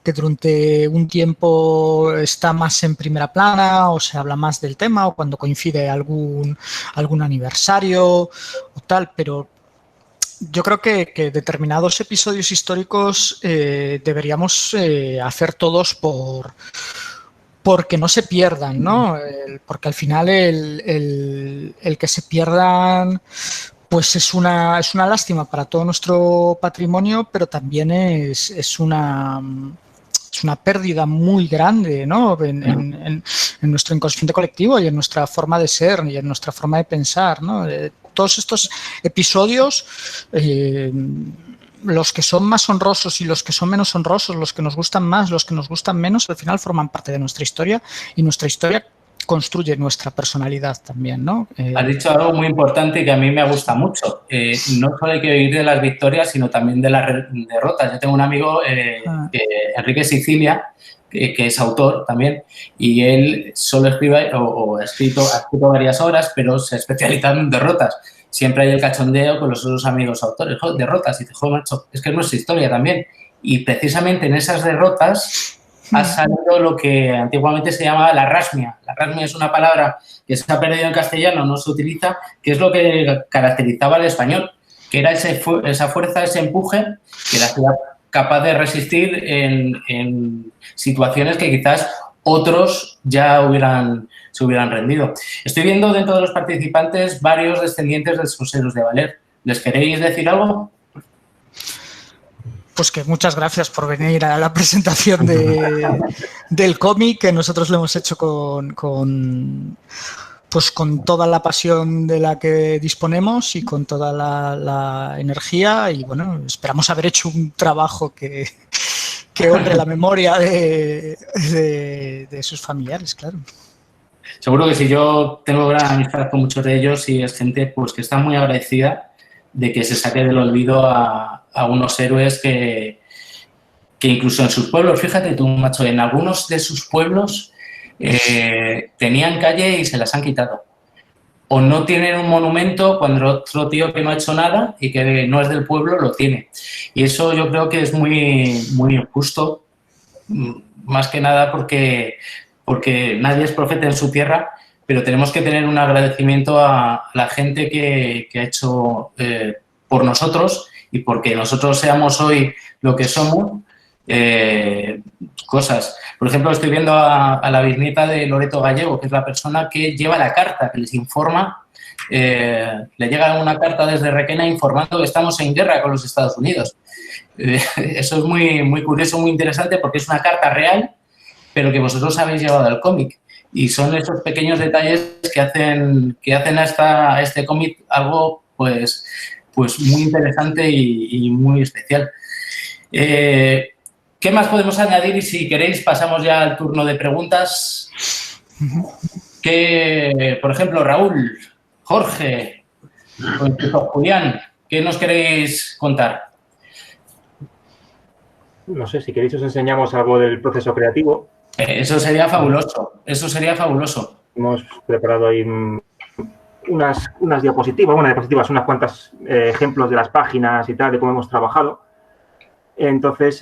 durante un tiempo está más en primera plana o se habla más del tema o cuando coincide algún aniversario o tal, pero yo creo que determinados episodios históricos deberíamos hacer todos porque no se pierdan, ¿no? Porque al final el que se pierdan pues es una lástima para todo nuestro patrimonio, pero también es una pérdida muy grande, ¿no? En nuestro inconsciente colectivo y en nuestra forma de ser y en nuestra forma de pensar, ¿no? Todos estos episodios, los que son más honrosos y los que son menos honrosos, los que nos gustan más, los que nos gustan menos, al final forman parte de nuestra historia y nuestra historia construye nuestra personalidad también, ¿no? Has dicho algo muy importante que a mí me gusta mucho. No solo hay que vivir de las victorias, sino también de las derrotas. Yo tengo un amigo, Enrique Sicilia, que es autor también, y él solo escribe o ha escrito varias obras, pero se ha especializado en derrotas. Siempre hay el cachondeo con los otros amigos autores. Joder, derrotas. Y dice, joder, macho, es que es nuestra historia también. Y precisamente en esas derrotas ha salido lo que antiguamente se llamaba la rasmia. La rasmia es una palabra que se ha perdido en castellano, no se utiliza, que es lo que caracterizaba al español, que era esa fuerza, ese empuje que le hacía capaz de resistir en situaciones que quizás otros ya se hubieran rendido. Estoy viendo dentro de los participantes varios descendientes de los héroes de Valer. ¿Les queréis decir algo? Pues que muchas gracias por venir a la presentación del cómic, que nosotros lo hemos hecho con toda la pasión de la que disponemos y con toda la energía, y bueno, esperamos haber hecho un trabajo que honre la memoria de sus familiares, claro. Seguro que si yo tengo gran amistad con muchos de ellos y es gente pues que está muy agradecida de que se saque del olvido a unos héroes que incluso en sus pueblos, fíjate tú, macho, en algunos de sus pueblos tenían calle y se las han quitado. O no tienen un monumento cuando otro tío que no ha hecho nada y que no es del pueblo lo tiene. Y eso yo creo que es muy, muy injusto, más que nada porque nadie es profeta en su tierra, pero tenemos que tener un agradecimiento a la gente que ha hecho por nosotros y porque nosotros seamos hoy lo que somos, cosas. Por ejemplo, estoy viendo a la bisnieta de Loreto Gallego, que es la persona que lleva la carta, que les informa. Le llega una carta desde Requena informando que estamos en guerra con los Estados Unidos. Eso es muy, muy curioso, muy interesante, porque es una carta real, pero que vosotros habéis llevado al cómic. Y son esos pequeños detalles que hacen a este cómic algo pues muy interesante y muy especial. ¿Qué más podemos añadir? Y si queréis pasamos ya al turno de preguntas. Por ejemplo, Raúl, Jorge, o incluso Julián, ¿qué nos queréis contar? No sé, si queréis os enseñamos algo del proceso creativo. Eso sería fabuloso, eso sería fabuloso. Hemos preparado ahí unas diapositivas, unas cuantas ejemplos de las páginas y tal, de cómo hemos trabajado. Entonces,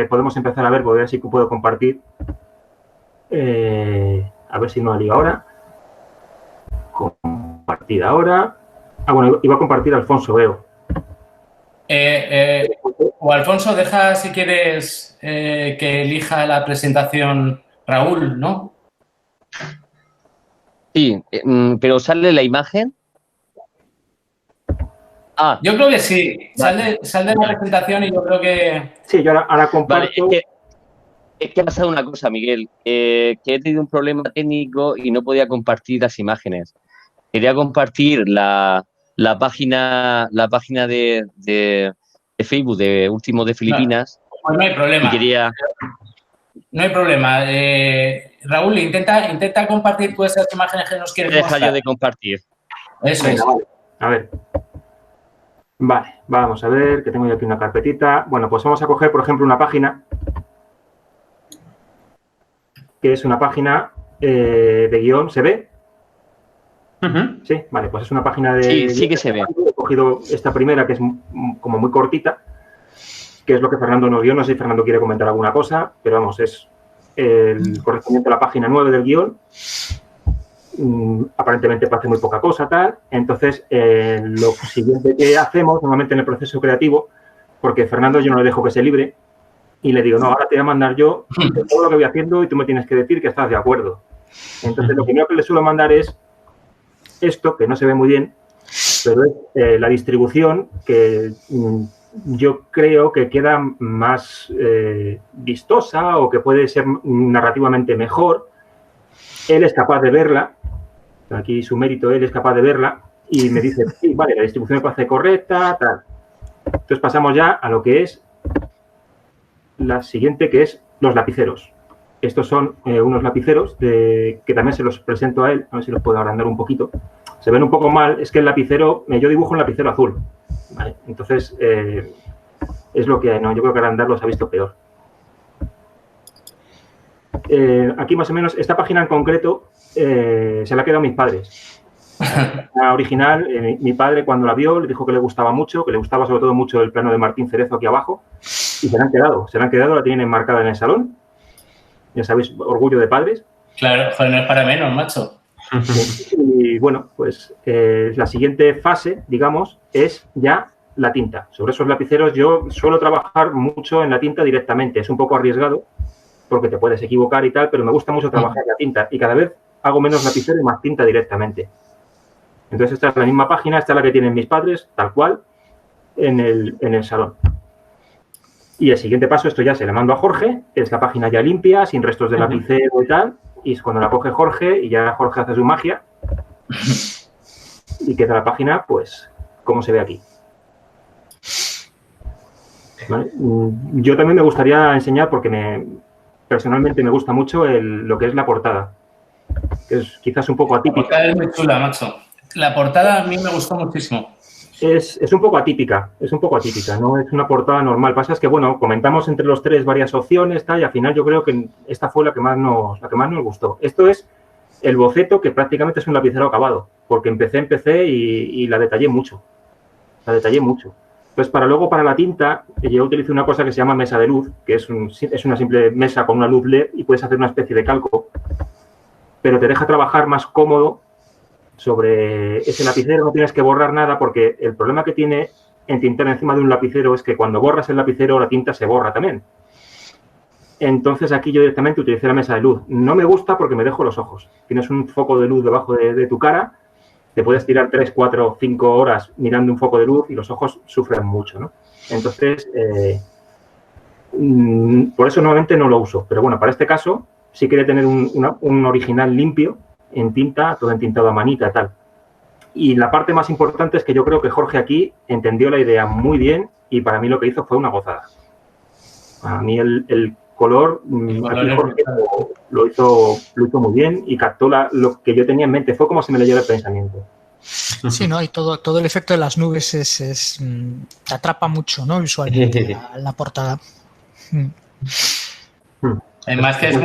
podemos empezar a ver, voy a ver si puedo compartir. A ver si no ligo ahora. Compartir ahora. Bueno, iba a compartir Alfonso, veo. O Alfonso, deja si quieres que elija la presentación Raúl, ¿no? Sí, pero ¿sale la imagen? Yo creo que sí. Sale la presentación y yo creo que... Sí, yo ahora comparto. Vale, es que ha pasado una cosa, Miguel, que he tenido un problema técnico y no podía compartir las imágenes. Quería compartir la página de Facebook de Últimos de Filipinas. Pues no hay problema. No hay problema. Raúl, intenta compartir tú esas imágenes que nos quieres mostrar. Deja yo de compartir. Eso es. Vale. A ver. Vale, vamos a ver, que tengo yo aquí una carpetita. Bueno, pues vamos a coger, por ejemplo, una página, que es una página de guión. ¿Se ve? Sí, vale, pues es una página de... Sí que se ve. He cogido esta primera, que es como muy cortita, que es lo que Fernando nos dio. No sé si Fernando quiere comentar alguna cosa, pero vamos, es el correspondiente a la página 9 del guión. Aparentemente hace muy poca cosa, tal. Entonces, lo siguiente que hacemos normalmente en el proceso creativo, porque Fernando yo no le dejo que se libre, y le digo, no, ahora te voy a mandar yo todo lo que voy haciendo y tú me tienes que decir que estás de acuerdo. Entonces, lo primero que le suelo mandar es esto, que no se ve muy bien, pero es la distribución que yo creo que queda más vistosa o que puede ser narrativamente mejor. Él es capaz de verla, aquí su mérito, él es capaz de verla y me dice, sí, vale, la distribución me parece correcta, tal. Entonces pasamos ya a lo que es la siguiente, que es los lapiceros. Estos son unos lapiceros que también se los presento a él, a ver si los puedo agrandar un poquito. Se ven un poco mal, es que el lapicero, yo dibujo un lapicero azul, ¿vale? Entonces, es lo que hay, ¿no? Yo creo que agrandarlos ha visto peor. Aquí más o menos, esta página en concreto se la ha quedado a mis padres. La original, mi padre cuando la vio le dijo que le gustaba mucho, que le gustaba sobre todo mucho el plano de Martín Cerezo aquí abajo, y se la han quedado, la tienen enmarcada en el salón. Ya sabéis, orgullo de padres. Claro, joder, no es para menos, macho. Y bueno, pues la siguiente fase, digamos, es ya la tinta. Sobre esos lapiceros yo suelo trabajar mucho en la tinta directamente. Es un poco arriesgado porque te puedes equivocar y tal, pero me gusta mucho trabajar la tinta y cada vez hago menos lapicero y más tinta directamente. Entonces esta es la misma página, esta es la que tienen mis padres, tal cual, en el salón. Y el siguiente paso, esto ya se le mando a Jorge, es la página ya limpia, sin restos de lapicero y tal, y es cuando la coge Jorge y ya Jorge hace su magia y queda la página, pues, como se ve aquí. ¿Vale? Yo también me gustaría enseñar, porque personalmente me gusta mucho lo que es la portada, que es quizás un poco atípica. La portada es muy chula, macho. La portada a mí me gustó muchísimo. Es un poco atípica, no es una portada normal. Pasa es que, bueno, comentamos entre los tres varias opciones, tal, y al final yo creo que esta fue la que más nos gustó. Esto es el boceto, que prácticamente es un lapicero acabado, porque empecé y la detallé mucho. Pues para la tinta, yo utilicé una cosa que se llama mesa de luz, que es una simple mesa con una luz LED y puedes hacer una especie de calco, pero te deja trabajar más cómodo sobre ese lapicero. No tienes que borrar nada, porque el problema que tiene entintar encima de un lapicero es que cuando borras el lapicero la tinta se borra también. Entonces aquí yo directamente utilicé la mesa de luz. No me gusta porque me dejo los ojos. Tienes un foco de luz debajo de tu cara, te puedes tirar 3, 4, 5 horas mirando un foco de luz y los ojos sufren mucho, ¿no? Entonces, por eso normalmente no lo uso. Pero bueno, para este caso sí quería tener un original limpio, en tinta, todo entintado a manita, tal. Y la parte más importante es que yo creo que Jorge aquí entendió la idea muy bien y para mí lo que hizo fue una gozada. A mí el color, aquí Jorge lo hizo muy bien y captó lo que yo tenía en mente. Fue como se me leyó el pensamiento. Sí, ¿no? Y todo el efecto de las nubes te atrapa mucho, ¿no? Visualmente la portada. Además que es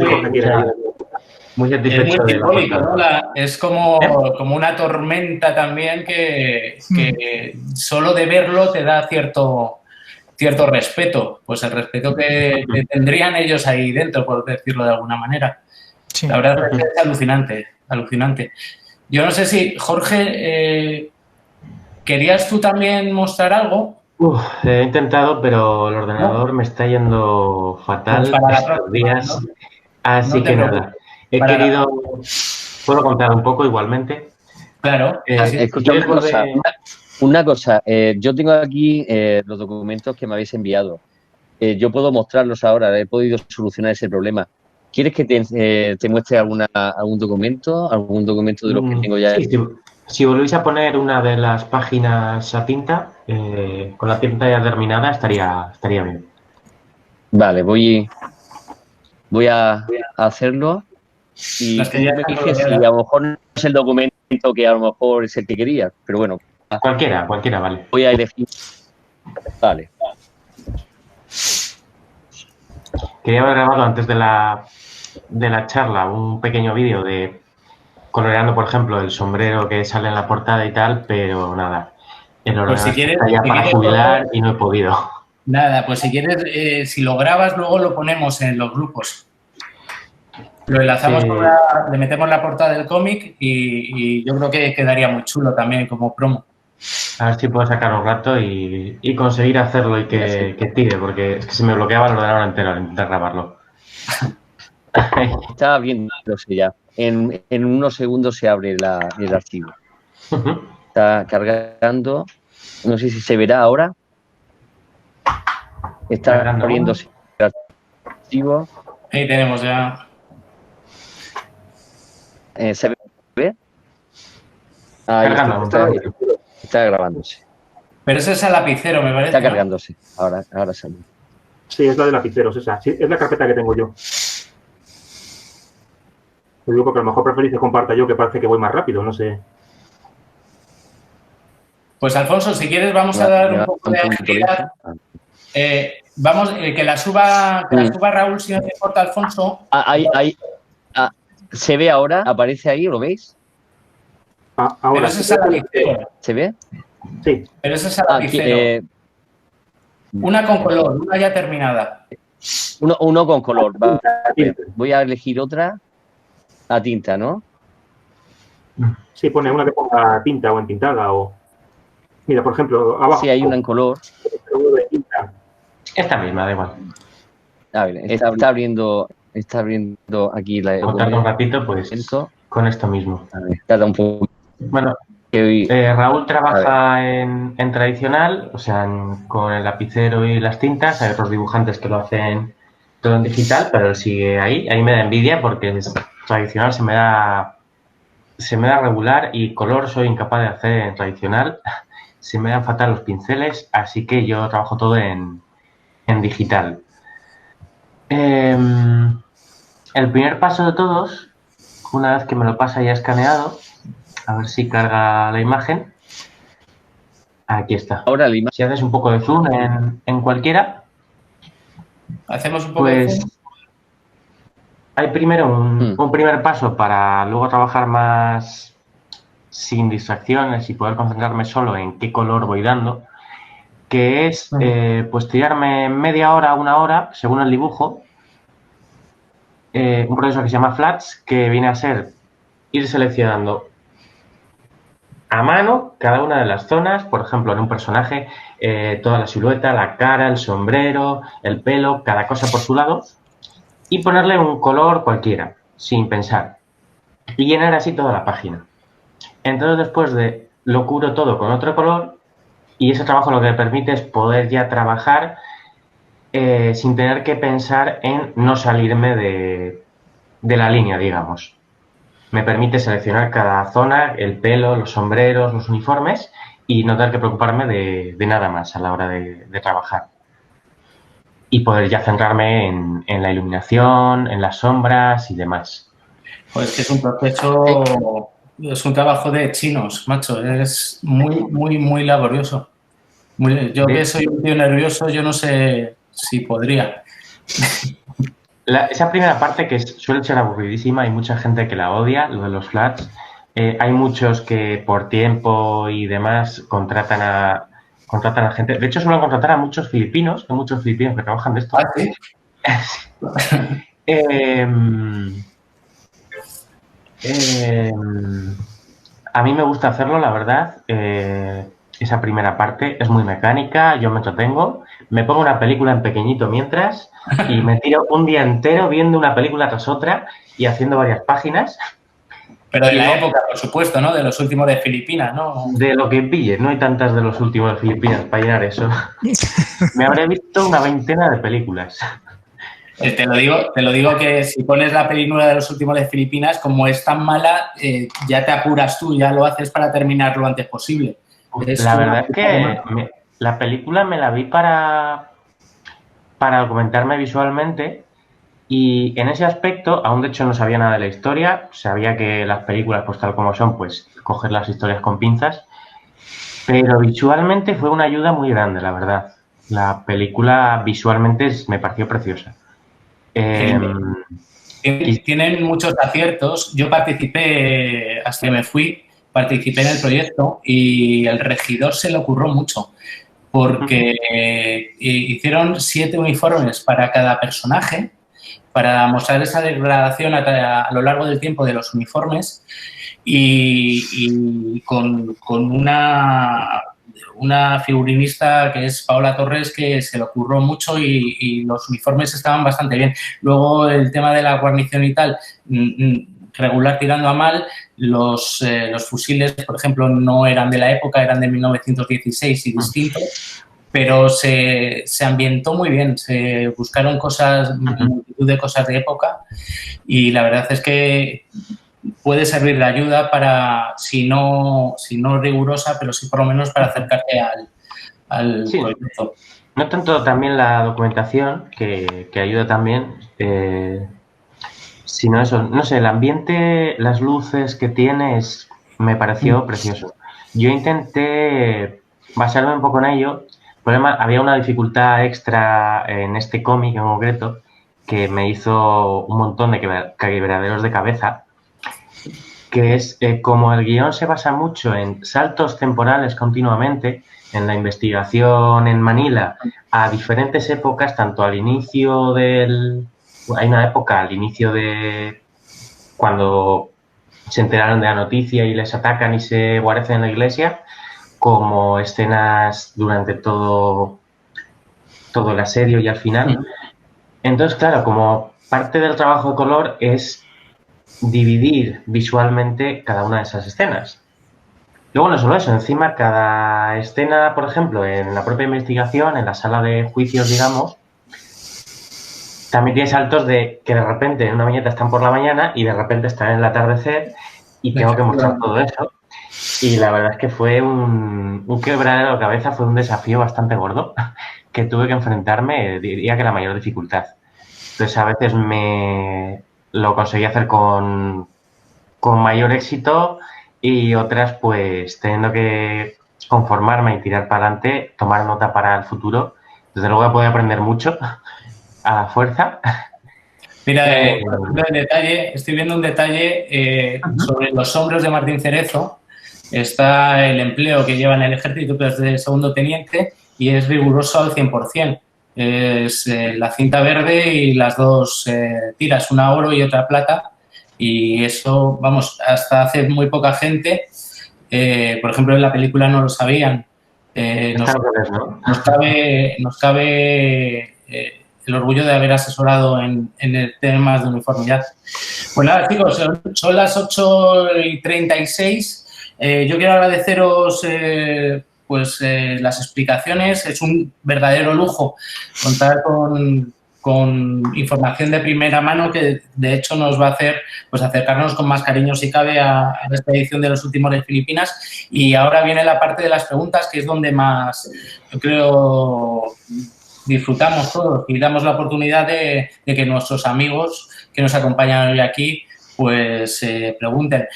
muy simbólico, ¿no? Es como una tormenta también que solo de verlo te da cierto respeto. Pues el respeto que tendrían ellos ahí dentro, por decirlo de alguna manera. Sí. La verdad es que es alucinante. Yo no sé si, Jorge, ¿querías tú también mostrar algo? He intentado, pero el ordenador me está yendo fatal estos días. ¿No? Así que nada. He querido... ¿Puedo contar un poco igualmente? Claro. Escúchame una cosa. Yo tengo aquí los documentos que me habéis enviado. Yo puedo mostrarlos ahora. He podido solucionar ese problema. ¿Quieres que te muestre algún documento? ¿Algún documento de los que tengo ya? Sí, si volvéis a poner una de las páginas a tinta, con la tinta ya terminada, estaría bien. Vale, voy a hacerlo. Y tú me dices si a lo mejor no es el documento que a lo mejor es el que querías, pero bueno. Cualquiera, vale. Voy a elegir. Vale. Quería haber grabado antes de la charla un pequeño vídeo de coloreando, por ejemplo, el sombrero que sale en la portada y tal, pero nada. El ordenador está ya para jubilar y no he podido. Nada, pues si quieres, si lo grabas, luego lo ponemos en los grupos. Lo enlazamos le metemos la portada del cómic y yo creo que quedaría muy chulo también como promo. A ver si puedo sacar un rato y conseguir hacerlo y que tire, porque es que se me bloqueaba el ordenador entero al intentar grabarlo. Estaba viéndose ya. En unos segundos se abre el archivo. Está cargando. No sé si se verá ahora. Está abriéndose el archivo. Ahí tenemos ya. ¿Se ve? Ahí está grabándose. Pero ese es el lapicero, me parece. Está cargándose. Ahora sale. Sí, es la de lapiceros, esa. Sí, es la carpeta que tengo yo. Te digo porque a lo mejor preferís que comparta yo, que parece que voy más rápido, no sé. Pues Alfonso, si quieres vamos a dar un poco de agilidad. Vamos, que la suba Raúl, si no te importa, Alfonso. ¿Se ve ahora? ¿Aparece ahí? ¿Lo veis? Ahora. Pero ese es el lapicero. ¿Se ve? Sí. Pero ese es el lapicero. Una con color, una ya terminada. Uno con color. Voy a elegir otra a tinta, ¿no? Sí, pone una que ponga tinta o entintada o... Mira, por ejemplo, abajo. Sí, hay una en color. Esta misma, da igual. A ver, está abriendo aquí la... Contar un ratito, pues, con esto mismo. A ver, tarda un poco. Bueno, Raúl trabaja en tradicional, o sea, con el lapicero y las tintas. Hay otros dibujantes que lo hacen todo en digital, pero él sigue ahí. Ahí me da envidia porque es tradicional, se me da regular, y color soy incapaz de hacer en tradicional. Se me dan fatal los pinceles, así que yo trabajo todo en digital. El primer paso de todos, una vez que me lo pasa ya escaneado, a ver si carga la imagen. Aquí está. Ahora la imagen. Si haces un poco de zoom en cualquiera, hacemos un poco de zoom. Hay primero un primer paso para luego trabajar más sin distracciones y poder concentrarme solo en qué color voy dando, que es pues tirarme media hora, una hora, según el dibujo, un proceso que se llama flats, que viene a ser ir seleccionando a mano cada una de las zonas, por ejemplo, en un personaje, toda la silueta, la cara, el sombrero, el pelo, cada cosa por su lado, y ponerle un color cualquiera, sin pensar, y llenar así toda la página. Entonces después lo cubro todo con otro color, y ese trabajo lo que me permite es poder ya trabajar sin tener que pensar en no salirme de la línea, digamos. Me permite seleccionar cada zona, el pelo, los sombreros, los uniformes, y no tener que preocuparme de nada más a la hora de trabajar. Y poder ya centrarme en la iluminación, en las sombras y demás. Pues que es un proceso, es un trabajo de chinos, macho. Es muy, muy, muy laborioso. Yo que soy un tío nervioso, yo no sé si podría. Esa primera parte, que suele ser aburridísima, hay mucha gente que la odia, lo de los flats. Hay muchos que por tiempo y demás contratan a gente. De hecho, suelen contratar a muchos filipinos, hay muchos filipinos que trabajan de esto. ¿Ah, sí? A mí me gusta hacerlo, la verdad. Esa primera parte es muy mecánica, yo me entretengo, me pongo una película en pequeñito mientras y me tiro un día entero viendo una película tras otra y haciendo varias páginas. Pero de la época, por supuesto, ¿no? De los últimos de Filipinas, ¿no? De lo que pille, no hay tantas de los últimos de Filipinas para llenar eso. Me habré visto una veintena de películas. Te lo digo que si pones la película de los últimos de Filipinas, como es tan mala, ya te apuras tú, ya lo haces para terminar lo antes posible. La verdad es que la película me la vi para documentarme visualmente, y en ese aspecto, aún de hecho no sabía nada de la historia, sabía que las películas, pues tal como son, pues coger las historias con pinzas, pero visualmente fue una ayuda muy grande, la verdad. La película visualmente me pareció preciosa. Tienen muchos aciertos. Yo participé, hasta que me fui, participé en el proyecto y el regidor se le ocurrió mucho porque hicieron 7 uniformes para cada personaje para mostrar esa degradación a lo largo del tiempo de los uniformes y con una figurinista que es Paola Torres, que se le ocurrió mucho y los uniformes estaban bastante bien. Luego el tema de la guarnición y tal, regular tirando a mal. Los fusiles, por ejemplo, no eran de la época, eran de 1916 y distintos, pero se ambientó muy bien, se buscaron multitud de cosas de época y la verdad es que puede servir de ayuda para, si no rigurosa, pero sí por lo menos para acercarte al proyecto. No tanto también la documentación, que ayuda también, sino eso, no sé, el ambiente, las luces que tienes, me pareció precioso. Yo intenté basarme un poco en ello. El problema, había una dificultad extra en este cómic en concreto que me hizo un montón de quebraderos de cabeza, que es como el guión se basa mucho en saltos temporales continuamente, en la investigación en Manila a diferentes épocas, tanto al inicio hay una época al inicio de cuando se enteraron de la noticia y les atacan y se guarecen en la iglesia, como escenas durante todo el asedio y al final. Entonces, claro, como parte del trabajo de color es dividir visualmente cada una de esas escenas. Luego no solo eso, encima cada escena, por ejemplo, en la propia investigación, en la sala de juicios, digamos, también tiene saltos de que de repente en una viñeta están por la mañana y de repente están en el atardecer y tengo que mostrar todo eso. Y la verdad es que fue un quebradero de cabeza, fue un desafío bastante gordo que tuve que enfrentarme, diría que la mayor dificultad. Entonces a veces lo conseguí hacer con mayor éxito y otras pues teniendo que conformarme y tirar para adelante, tomar nota para el futuro. Desde luego he podido aprender mucho a la fuerza. Mira, estoy viendo un detalle sobre los hombros de Martín Cerezo. Está el empleo que lleva en el ejército, que es de segundo teniente, y es riguroso al 100%. Es la cinta verde y las dos tiras, una oro y otra plata. Y eso, vamos, hasta hace muy poca gente, por ejemplo, en la película no lo sabían. Nos cabe el orgullo de haber asesorado en el temas de uniformidad. Pues nada, chicos, son las 8:36. Yo quiero agradeceros las explicaciones. Es un verdadero lujo contar con información de primera mano que, de hecho, nos va a hacer pues acercarnos con más cariño, si cabe, a esta edición de Los Últimos de Filipinas. Y ahora viene la parte de las preguntas, que es donde más, yo creo, disfrutamos todos y damos la oportunidad de que nuestros amigos que nos acompañan hoy aquí pues pregunten.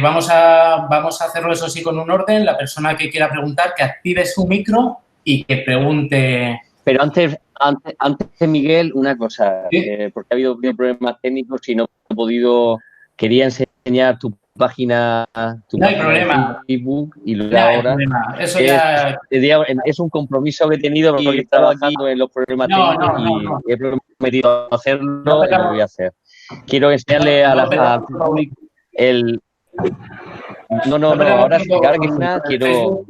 Vamos a hacerlo, eso sí, con un orden. La persona que quiera preguntar, que active su micro y que pregunte. Pero antes, Miguel, una cosa, ¿Sí? porque ha habido problemas técnicos y no he podido, quería enseñar tu página, No hay problema. de Facebook y luego No hay ahora problema. Eso ya... es un compromiso que he tenido porque he estado aquí en los problemas técnicos y he prometido hacerlo y lo voy a hacer. Quiero enseñarle al público el... No, ahora que suena quiero...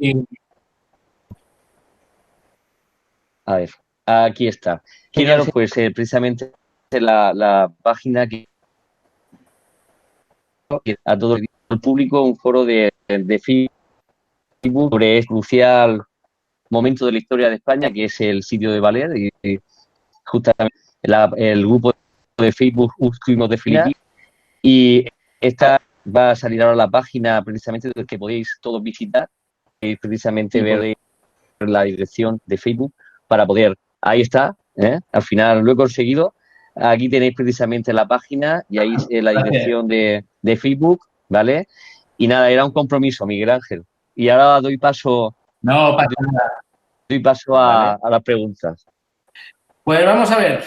A ver, aquí está. Quiero pues precisamente la página que a todo el público, un foro de Facebook sobre este crucial momento de la historia de España, que es el sitio de Balear, y justamente el grupo de Facebook Últimos de Filipinas. Y esta va a salir ahora la página precisamente que podéis todos visitar, y precisamente ver la dirección de Facebook para poder, ahí está, al final lo he conseguido. Aquí tenéis precisamente la página y ahí la dirección de Facebook, ¿vale? Y nada, era un compromiso, Miguel Ángel. Y ahora doy paso, a las preguntas. Pues vamos a ver.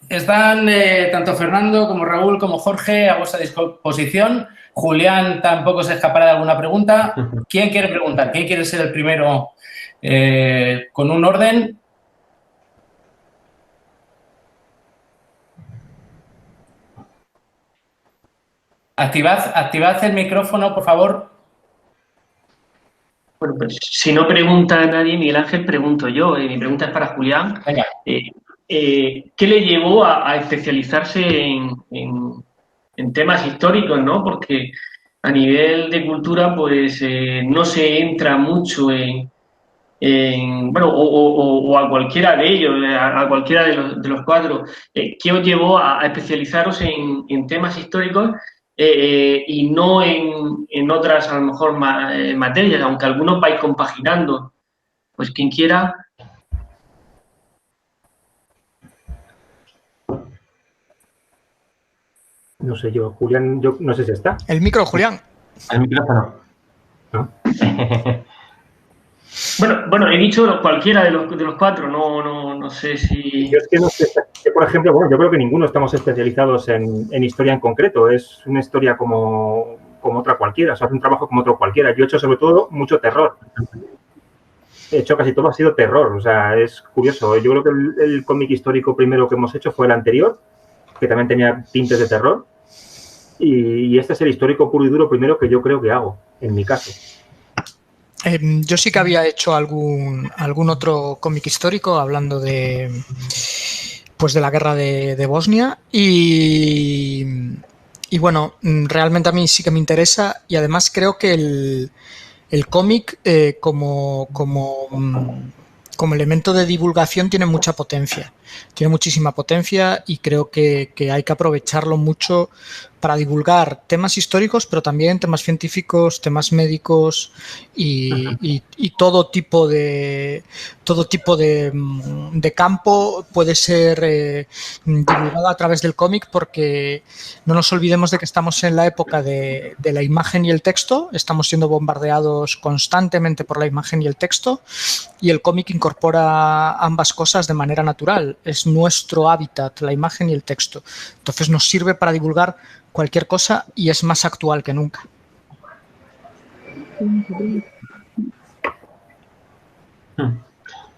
Están tanto Fernando como Raúl como Jorge a vuestra disposición. Julián tampoco se escapará de alguna pregunta. ¿Quién quiere preguntar? ¿Quién quiere ser el primero con un orden? Activad el micrófono, por favor. Bueno, pues si no pregunta nadie, Miguel Ángel, pregunto yo. Mi pregunta es para Julián. Venga. ¿Qué le llevó a especializarse en temas históricos, ¿no? Porque a nivel de cultura, pues no se entra mucho o a cualquiera de ellos, a cualquiera de los cuatro. ¿Qué os llevó a especializaros en temas históricos y no en otras, a lo mejor, materias, aunque algunos vais compaginando? Pues quien quiera. No sé yo, Julián, yo no sé si está. El micro, Julián. El micrófono. ¿No? Bueno, he dicho cualquiera de los cuatro, no sé si... Yo es que no sé, por ejemplo, yo creo que ninguno estamos especializados en historia en concreto. Es una historia como otra cualquiera, o sea, es un trabajo como otro cualquiera. Yo he hecho sobre todo mucho terror. He hecho casi todo ha sido terror, o sea, es curioso. Yo creo que el cómic histórico primero que hemos hecho fue el anterior, que también tenía tintes de terror. y este es el histórico puro y duro primero que yo creo que hago, en mi caso. Yo sí que había hecho algún otro cómic histórico hablando de la guerra de Bosnia y bueno, realmente a mí sí que me interesa y además creo que el cómic como elemento de divulgación tiene mucha potencia, tiene muchísima potencia y creo que hay que aprovecharlo mucho para divulgar temas históricos, pero también temas científicos, temas médicos y todo tipo de campo puede ser divulgado a través del cómic, porque no nos olvidemos de que estamos en la época de la imagen y el texto, estamos siendo bombardeados constantemente por la imagen y el texto, y el cómic incorpora ambas cosas de manera natural, es nuestro hábitat, la imagen y el texto, entonces nos sirve para divulgar cualquier cosa y es más actual que nunca.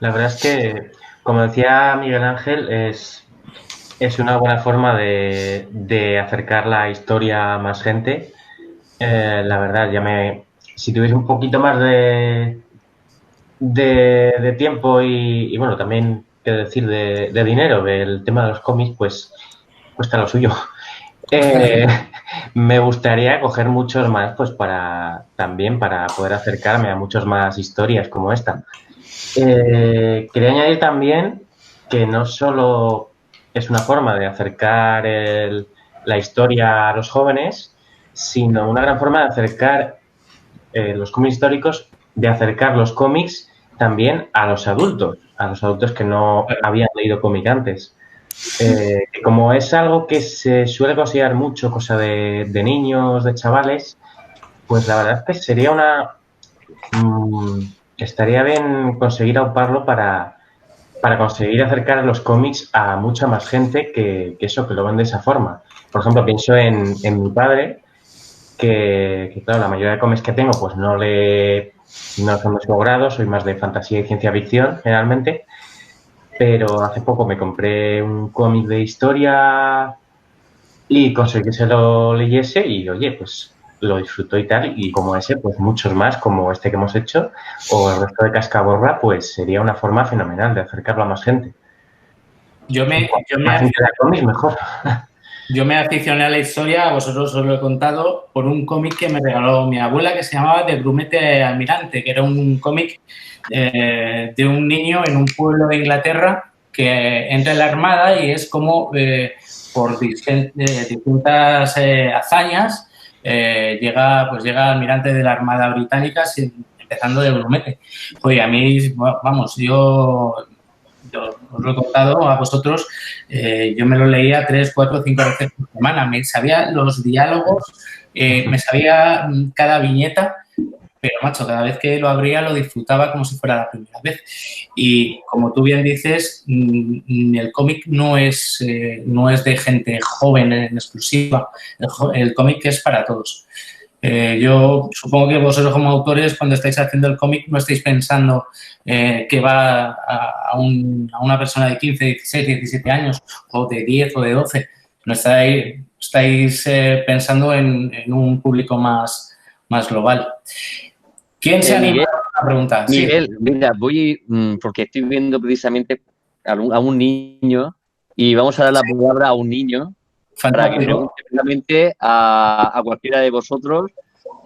La verdad es que, como decía Miguel Ángel, es una buena forma de acercar la historia a más gente. La verdad, si tuviese un poquito más de tiempo y bueno, también, qué decir, de dinero del tema de los cómics, pues está lo suyo. Me gustaría coger muchos más, pues para poder acercarme a muchas más historias como esta. Quería añadir también que no solo es una forma de acercar la historia a los jóvenes, sino una gran forma de acercar los cómics históricos, de acercar los cómics también a los adultos que no habían leído cómic antes. Como es algo que se suele considerar mucho cosa de niños, de chavales, pues la verdad es que sería estaría bien conseguir auparlo para conseguir acercar los cómics a mucha más gente que lo ven de esa forma. Por ejemplo, pienso en mi padre, que claro, la mayoría de cómics que tengo pues no son de su grado, soy más de fantasía y ciencia ficción generalmente. Pero hace poco me compré un cómic de historia y conseguí que se lo leyese y, oye, pues lo disfrutó y tal. Y como ese, pues muchos más, como este que hemos hecho, o el resto de Cascaborra, pues sería una forma fenomenal de acercarlo a más gente. Yo me aficioné a la historia, a vosotros os lo he contado, por un cómic que me regaló mi abuela que se llamaba De Grumete Almirante, que era un cómic de un niño en un pueblo de Inglaterra que entra en la Armada y es como por distintas hazañas llega almirante de la Armada Británica empezando de Grumete. Pues a mí, vamos, yo os lo he contado a vosotros, yo me lo leía 3, 4, 5 veces por semana, me sabía los diálogos, me sabía cada viñeta, pero macho, cada vez que lo abría lo disfrutaba como si fuera la primera vez. Y como tú bien dices, el cómic no es de gente joven en exclusiva, el cómic es para todos. Yo supongo que vosotros como autores, cuando estáis haciendo el cómic, no estáis pensando que va a una persona de 15, 16, 17 años o de 10 o de 12. No estáis pensando en un público más global. ¿Quién se anima a la pregunta? Miguel, sí. Mira, porque estoy viendo precisamente a un niño y vamos a dar la palabra a un niño. Fantástico. Para que pregunte precisamente a cualquiera de vosotros,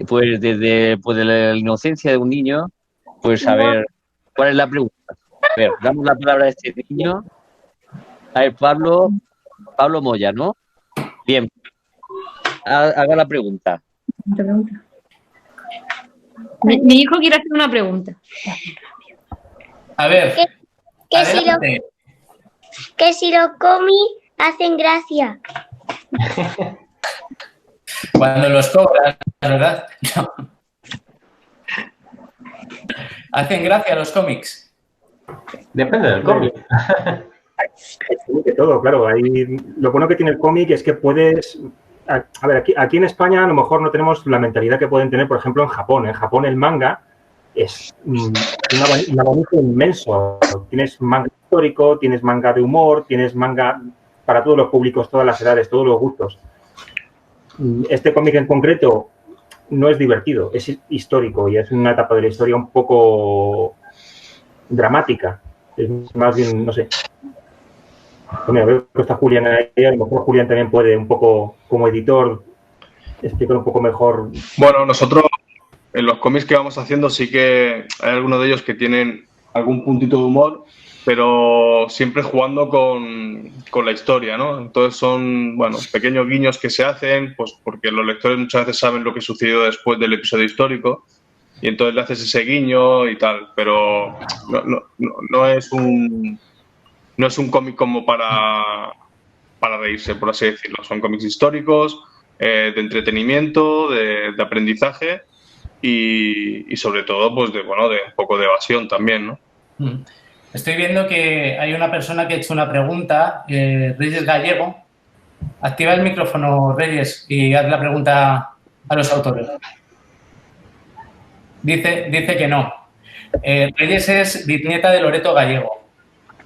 pues desde la inocencia de un niño, pues a ver, ¿cuál es la pregunta? A ver, damos la palabra a este niño. A ver, Pablo Moya, ¿no? Bien. Haga la pregunta. Mi hijo quiere hacer una pregunta. A ver. Que si los cómics hacen gracia. Cuando los cobras, ¿verdad? No. ¿Hacen gracia los cómics? Depende del cómic. De todo, claro. Lo bueno que tiene el cómic es que puedes... A ver, aquí en España a lo mejor no tenemos la mentalidad que pueden tener, por ejemplo, en Japón. En Japón el manga es un abanico inmenso. Tienes manga histórico, tienes manga de humor, tienes manga para todos los públicos, todas las edades, todos los gustos. Este cómic en concreto no es divertido, es histórico y es una etapa de la historia un poco dramática. Es más bien, no sé. Bueno, veo que está Julián ahí, a lo mejor Julián también puede un poco, como editor, explicar un poco mejor. Bueno, nosotros en los cómics que vamos haciendo sí que hay algunos de ellos que tienen algún puntito de humor, pero siempre jugando con la historia, ¿no? Entonces son, bueno, pequeños guiños que se hacen, pues porque los lectores muchas veces saben lo que sucedió después del episodio histórico y entonces le haces ese guiño y tal, pero no es un cómic como para reírse, por así decirlo. Son cómics históricos, de entretenimiento, de aprendizaje y sobre todo, pues de un poco de evasión también, ¿no? Estoy viendo que hay una persona que ha hecho una pregunta, Reyes Gallego. Activa el micrófono, Reyes, y haz la pregunta a los autores. Dice que no. Reyes es bisnieta de Loreto Gallego.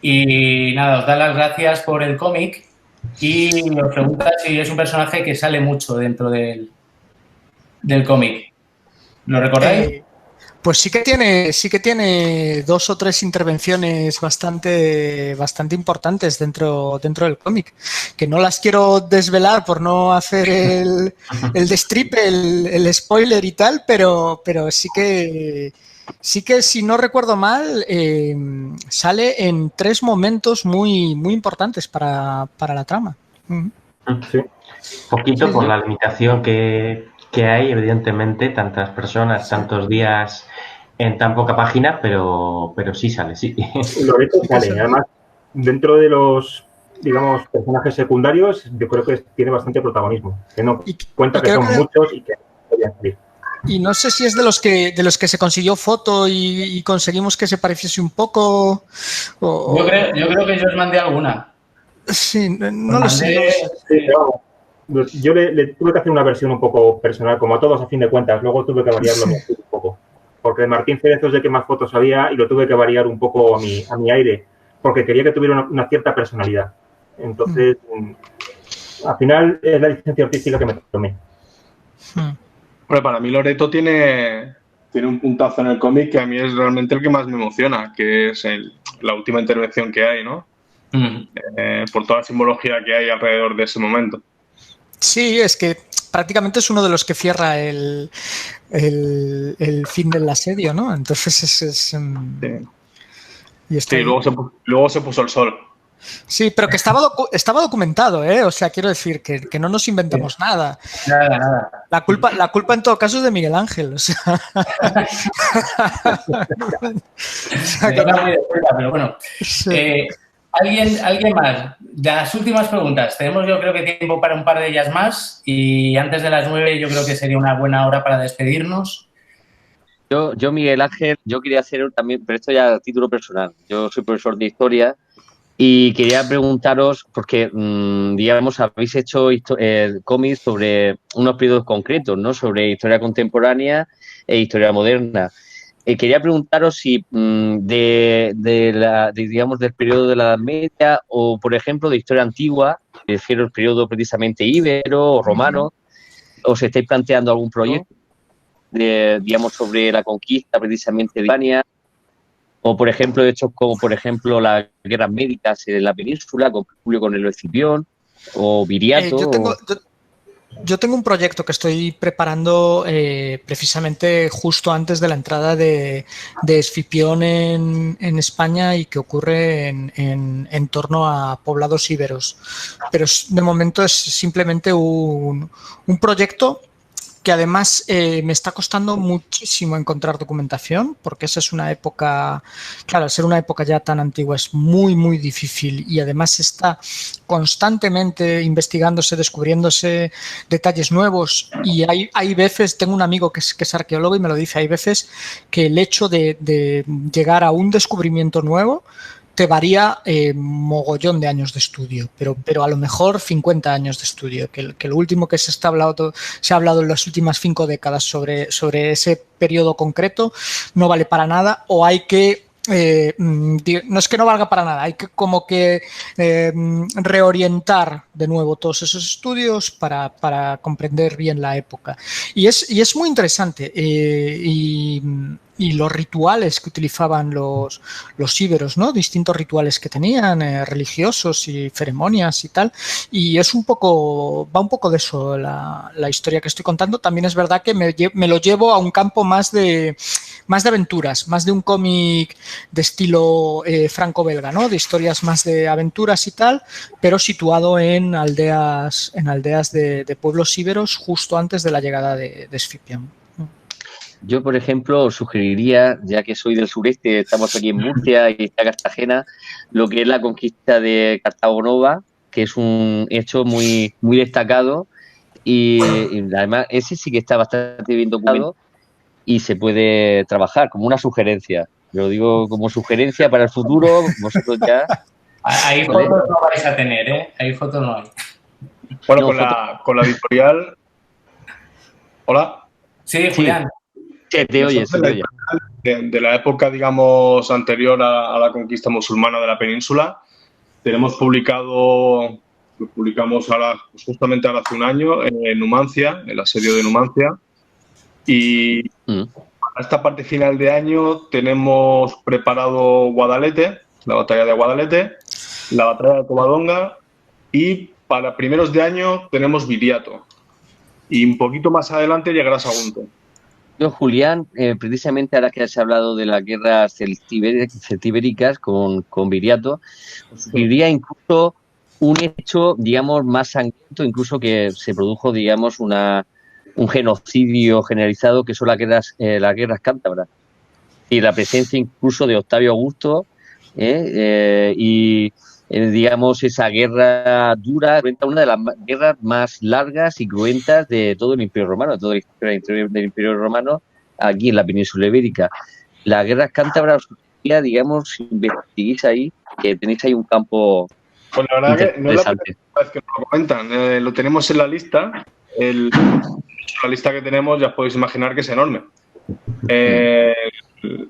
Y nada, os da las gracias por el cómic y os pregunta si es un personaje que sale mucho dentro del cómic. ¿Lo recordáis? Pues sí que tiene 2 o 3 intervenciones bastante importantes dentro del cómic, que no las quiero desvelar por no hacer el destripe, el spoiler y tal, pero sí que si no recuerdo mal sale en 3 momentos muy importantes para la trama. Sí. Poquito por la limitación que hay, evidentemente, tantas personas, tantos días en tan poca página, pero sí sale, sí. Loreto sale, además, dentro de los, digamos, personajes secundarios, yo creo que tiene bastante protagonismo. Que no cuenta que son muchos y que podrían salir. Y no sé si es de los que se consiguió foto y conseguimos que se pareciese un poco. Yo creo que yo os mandé alguna. Sí, no lo sé. Sí, pero yo le tuve que hacer una versión un poco personal, como a todos a fin de cuentas. Luego tuve que variarlo un poco. Porque Martín Cerezo es de que más fotos había y lo tuve que variar un poco a mi aire, porque quería que tuviera una cierta personalidad. Entonces, al final es la licencia artística que me tomé. Bueno, para mí Loreto tiene un puntazo en el cómic que a mí es realmente el que más me emociona, que es la última intervención que hay, ¿no? Por toda la simbología que hay alrededor de ese momento. Sí, es que prácticamente es uno de los que cierra el fin del asedio, ¿no? Entonces es sí, luego se puso el sol. Sí, pero que estaba documentado, ¿eh? O sea, quiero decir que no nos inventamos nada. Nada. La culpa en todo caso es de Miguel Ángel. O sea. Pero bueno. Sí. ¿Alguien más? Las últimas preguntas. Tenemos yo creo que tiempo para un par de ellas más y antes de las 9 yo creo que sería una buena hora para despedirnos. Yo Miguel Ángel, yo quería hacer también, pero esto ya a título personal. Yo soy profesor de historia y quería preguntaros, porque digamos habéis hecho cómics sobre unos periodos concretos, ¿no? Sobre historia contemporánea e historia moderna. Quería preguntaros si digamos del periodo de la Edad Media o, por ejemplo, de historia antigua, refiero al periodo precisamente íbero o romano, os estáis planteando algún proyecto, digamos, sobre la conquista precisamente de Hispania, o, por ejemplo, hechos como, por ejemplo, las guerras médicas en la península, con Julio Cornelio Escipión, o Viriato. Yo tengo un proyecto que estoy preparando precisamente justo antes de la entrada de Escipión en España y que ocurre en torno a poblados íberos. Pero de momento es simplemente un proyecto que además me está costando muchísimo encontrar documentación, porque esa es una época, claro, al ser una época ya tan antigua es muy difícil y además está constantemente investigándose, descubriéndose detalles nuevos y hay veces, tengo un amigo que es arqueólogo y me lo dice, hay veces que el hecho de llegar a un descubrimiento nuevo te varía mogollón de años de estudio, pero a lo mejor 50 años de estudio, que lo último que se ha hablado en las últimas 5 décadas sobre ese periodo concreto no vale para nada o hay que no es que no valga para nada, hay que como que reorientar de nuevo todos esos estudios para comprender bien la época. Y es muy interesante y los rituales que utilizaban los íberos, ¿no? Distintos rituales que tenían, religiosos y ceremonias y tal. Y es va un poco de eso la historia que estoy contando. También es verdad que me lo llevo a un campo más de aventuras, más de un cómic de estilo franco-belga, ¿no? De historias más de aventuras y tal, pero situado en aldeas de pueblos íberos justo antes de la llegada de Scipión. Yo, por ejemplo, os sugeriría, ya que soy del sureste, estamos aquí en Murcia y está Cartagena, lo que es la conquista de Cartago Nova, que es un hecho muy, muy destacado y además ese sí que está bastante bien documentado y se puede trabajar como una sugerencia. Lo digo como sugerencia para el futuro, vosotros ya... Ahí fotos no vais a tener, ¿eh? Ahí fotos no hay. Bueno, no, con la editorial... ¿Hola? Sí, Julián. Se te oye, se te oye. De la época, digamos, anterior a la conquista musulmana de la península, tenemos publicado, lo publicamos ahora, justamente ahora hace un año, en Numancia, el asedio de Numancia, y a esta parte final de año tenemos preparado Guadalete, la batalla de Guadalete, la batalla de Covadonga, y para primeros de año tenemos Viriato, y un poquito más adelante llegará Sagunto. Julián, precisamente ahora que has hablado de las guerras celtibéricas con Viriato, os sugeriría incluso un hecho, digamos, más sangriento, incluso que se produjo, digamos, un genocidio generalizado, que son las guerras cántabras. Y la presencia incluso de Octavio Augusto digamos, esa guerra dura, una de las guerras más largas y cruentas de todo el Imperio Romano, de toda la historia del Imperio Romano, aquí en la península ibérica. Las guerras cántabras, digamos, investiguéis ahí, que tenéis ahí un campo pues la verdad que no es la primera vez que nos lo comentan. Lo tenemos en la lista. La lista que tenemos, ya os podéis imaginar que es enorme.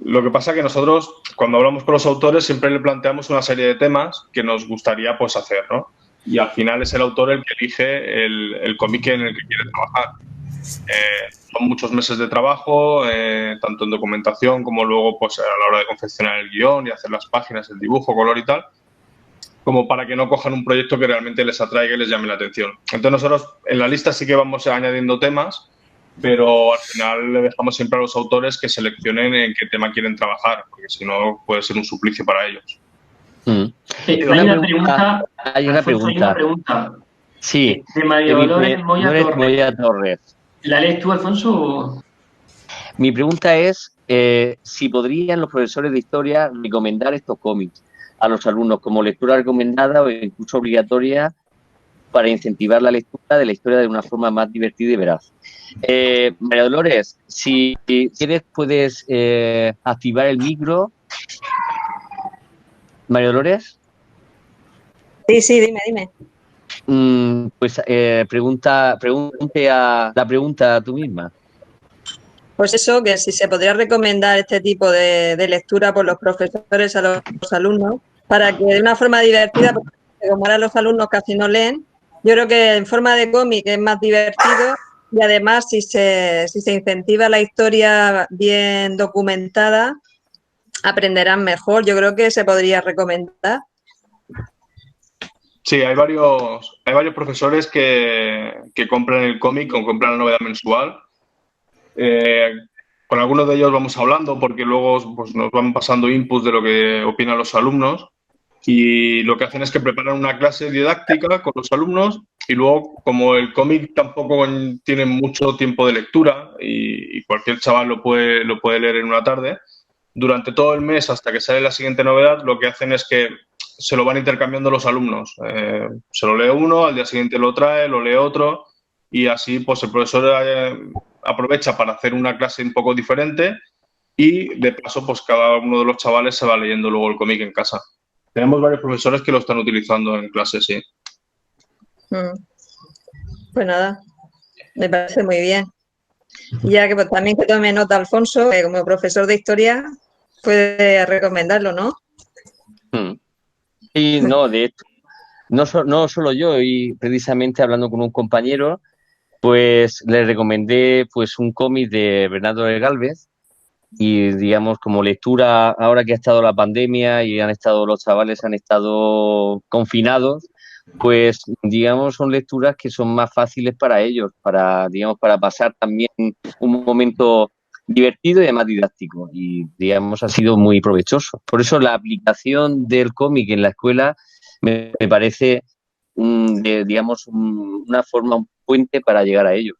Lo que pasa que nosotros, cuando hablamos con los autores, siempre le planteamos una serie de temas que nos gustaría pues hacer, ¿no? Y al final es el autor el que elige el cómic en el que quiere trabajar. Son muchos meses de trabajo, tanto en documentación como luego pues a la hora de confeccionar el guión y hacer las páginas, el dibujo, color y tal, como para que no cojan un proyecto que realmente les atraiga y les llame la atención. Entonces nosotros en la lista sí que vamos añadiendo temas, pero al final le dejamos siempre a los autores que seleccionen en qué tema quieren trabajar, porque si no puede ser un suplicio para ellos. Hay una pregunta. Sí. De María Dolores Moya Torres. ¿La lees tú, Alfonso? Mi pregunta es si podrían los profesores de historia recomendar estos cómics a los alumnos como lectura recomendada o incluso obligatoria para incentivar la lectura de la historia de una forma más divertida y veraz. María Dolores, si quieres puedes activar el micro. María Dolores. Sí, dime. Pues pregunte la pregunta a tú misma. Pues eso, que si se podría recomendar este tipo de lectura por los profesores a los alumnos, para que de una forma divertida, porque como ahora los alumnos casi no leen, yo creo que en forma de cómic es más divertido y además si se incentiva la historia bien documentada, aprenderán mejor. Yo creo que se podría recomendar. Sí, hay varios profesores que compran el cómic o compran la novedad mensual. Con algunos de ellos vamos hablando porque luego pues, nos van pasando inputs de lo que opinan los alumnos y lo que hacen es que preparan una clase didáctica con los alumnos y luego, como el cómic tampoco tiene mucho tiempo de lectura y cualquier chaval lo puede leer en una tarde, durante todo el mes hasta que sale la siguiente novedad, lo que hacen es que se lo van intercambiando los alumnos. Se lo lee uno, al día siguiente lo trae, lo lee otro y así pues el profesor aprovecha para hacer una clase un poco diferente y de paso pues cada uno de los chavales se va leyendo luego el cómic en casa. Tenemos varios profesores que lo están utilizando en clase, sí. Pues nada, me parece muy bien. Ya que pues, también que tome nota Alfonso, como profesor de historia, puede recomendarlo, ¿no? Sí, no, de hecho, no solo yo, y precisamente hablando con un compañero, pues le recomendé pues un cómic de Bernardo de Gálvez y digamos como lectura ahora que ha estado la pandemia y los chavales han estado confinados, pues digamos son lecturas que son más fáciles para ellos, para pasar también un momento divertido y además didáctico y digamos ha sido muy provechoso. Por eso la aplicación del cómic en la escuela me parece una forma, un puente para llegar a ellos.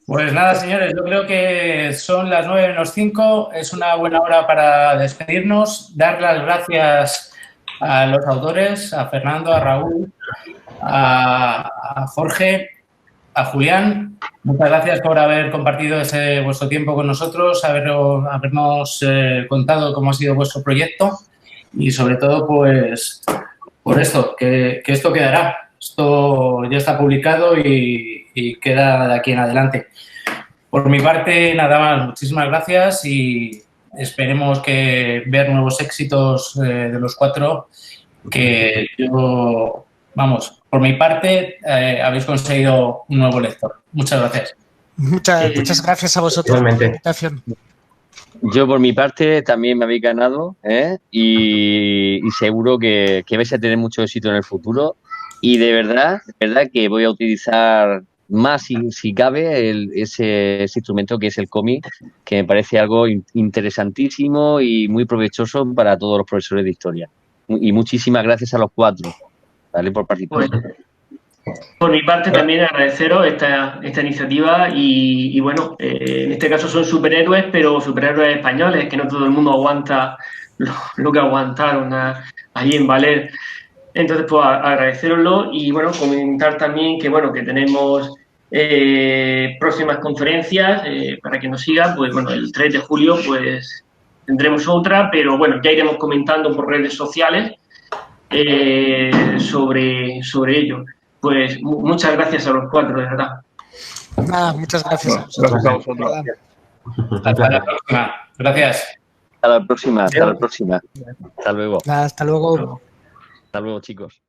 Pues nada, señores, yo creo que son las 9:05, es una buena hora para despedirnos, dar las gracias a los autores, a Fernando, a Raúl, a Jorge, a Julián. Muchas gracias por haber compartido vuestro tiempo con nosotros, habernos contado cómo ha sido vuestro proyecto y sobre todo, pues, por esto, que esto quedará. Esto ya está publicado y queda de aquí en adelante. Por mi parte, nada más. Muchísimas gracias y esperemos ver nuevos éxitos de los 4 que yo, vamos, por mi parte, habéis conseguido un nuevo lector. Muchas gracias. Muchas gracias a vosotros por la invitación. Yo, por mi parte, también me habéis ganado y seguro que vais a tener mucho éxito en el futuro. Y de verdad que voy a utilizar más, si cabe, ese instrumento que es el cómic, que me parece algo interesantísimo y muy provechoso para todos los profesores de historia. Y muchísimas gracias a los 4, ¿vale? Por participar. Por mi parte también agradeceros esta iniciativa y bueno, en este caso son superhéroes, pero superhéroes españoles, que no todo el mundo aguanta lo que aguantaron allí en Valer. Entonces, pues agradeceroslo y bueno, comentar también que bueno, que tenemos próximas conferencias para que nos sigan, pues bueno, el 3 de julio pues tendremos otra, pero bueno, ya iremos comentando por redes sociales sobre ello. Pues muchas gracias a los 4, de verdad. Nada, muchas gracias. Gracias a vosotros. Hasta la próxima. Gracias. Hasta la próxima. Hasta luego. Hasta luego. Hasta luego, chicos.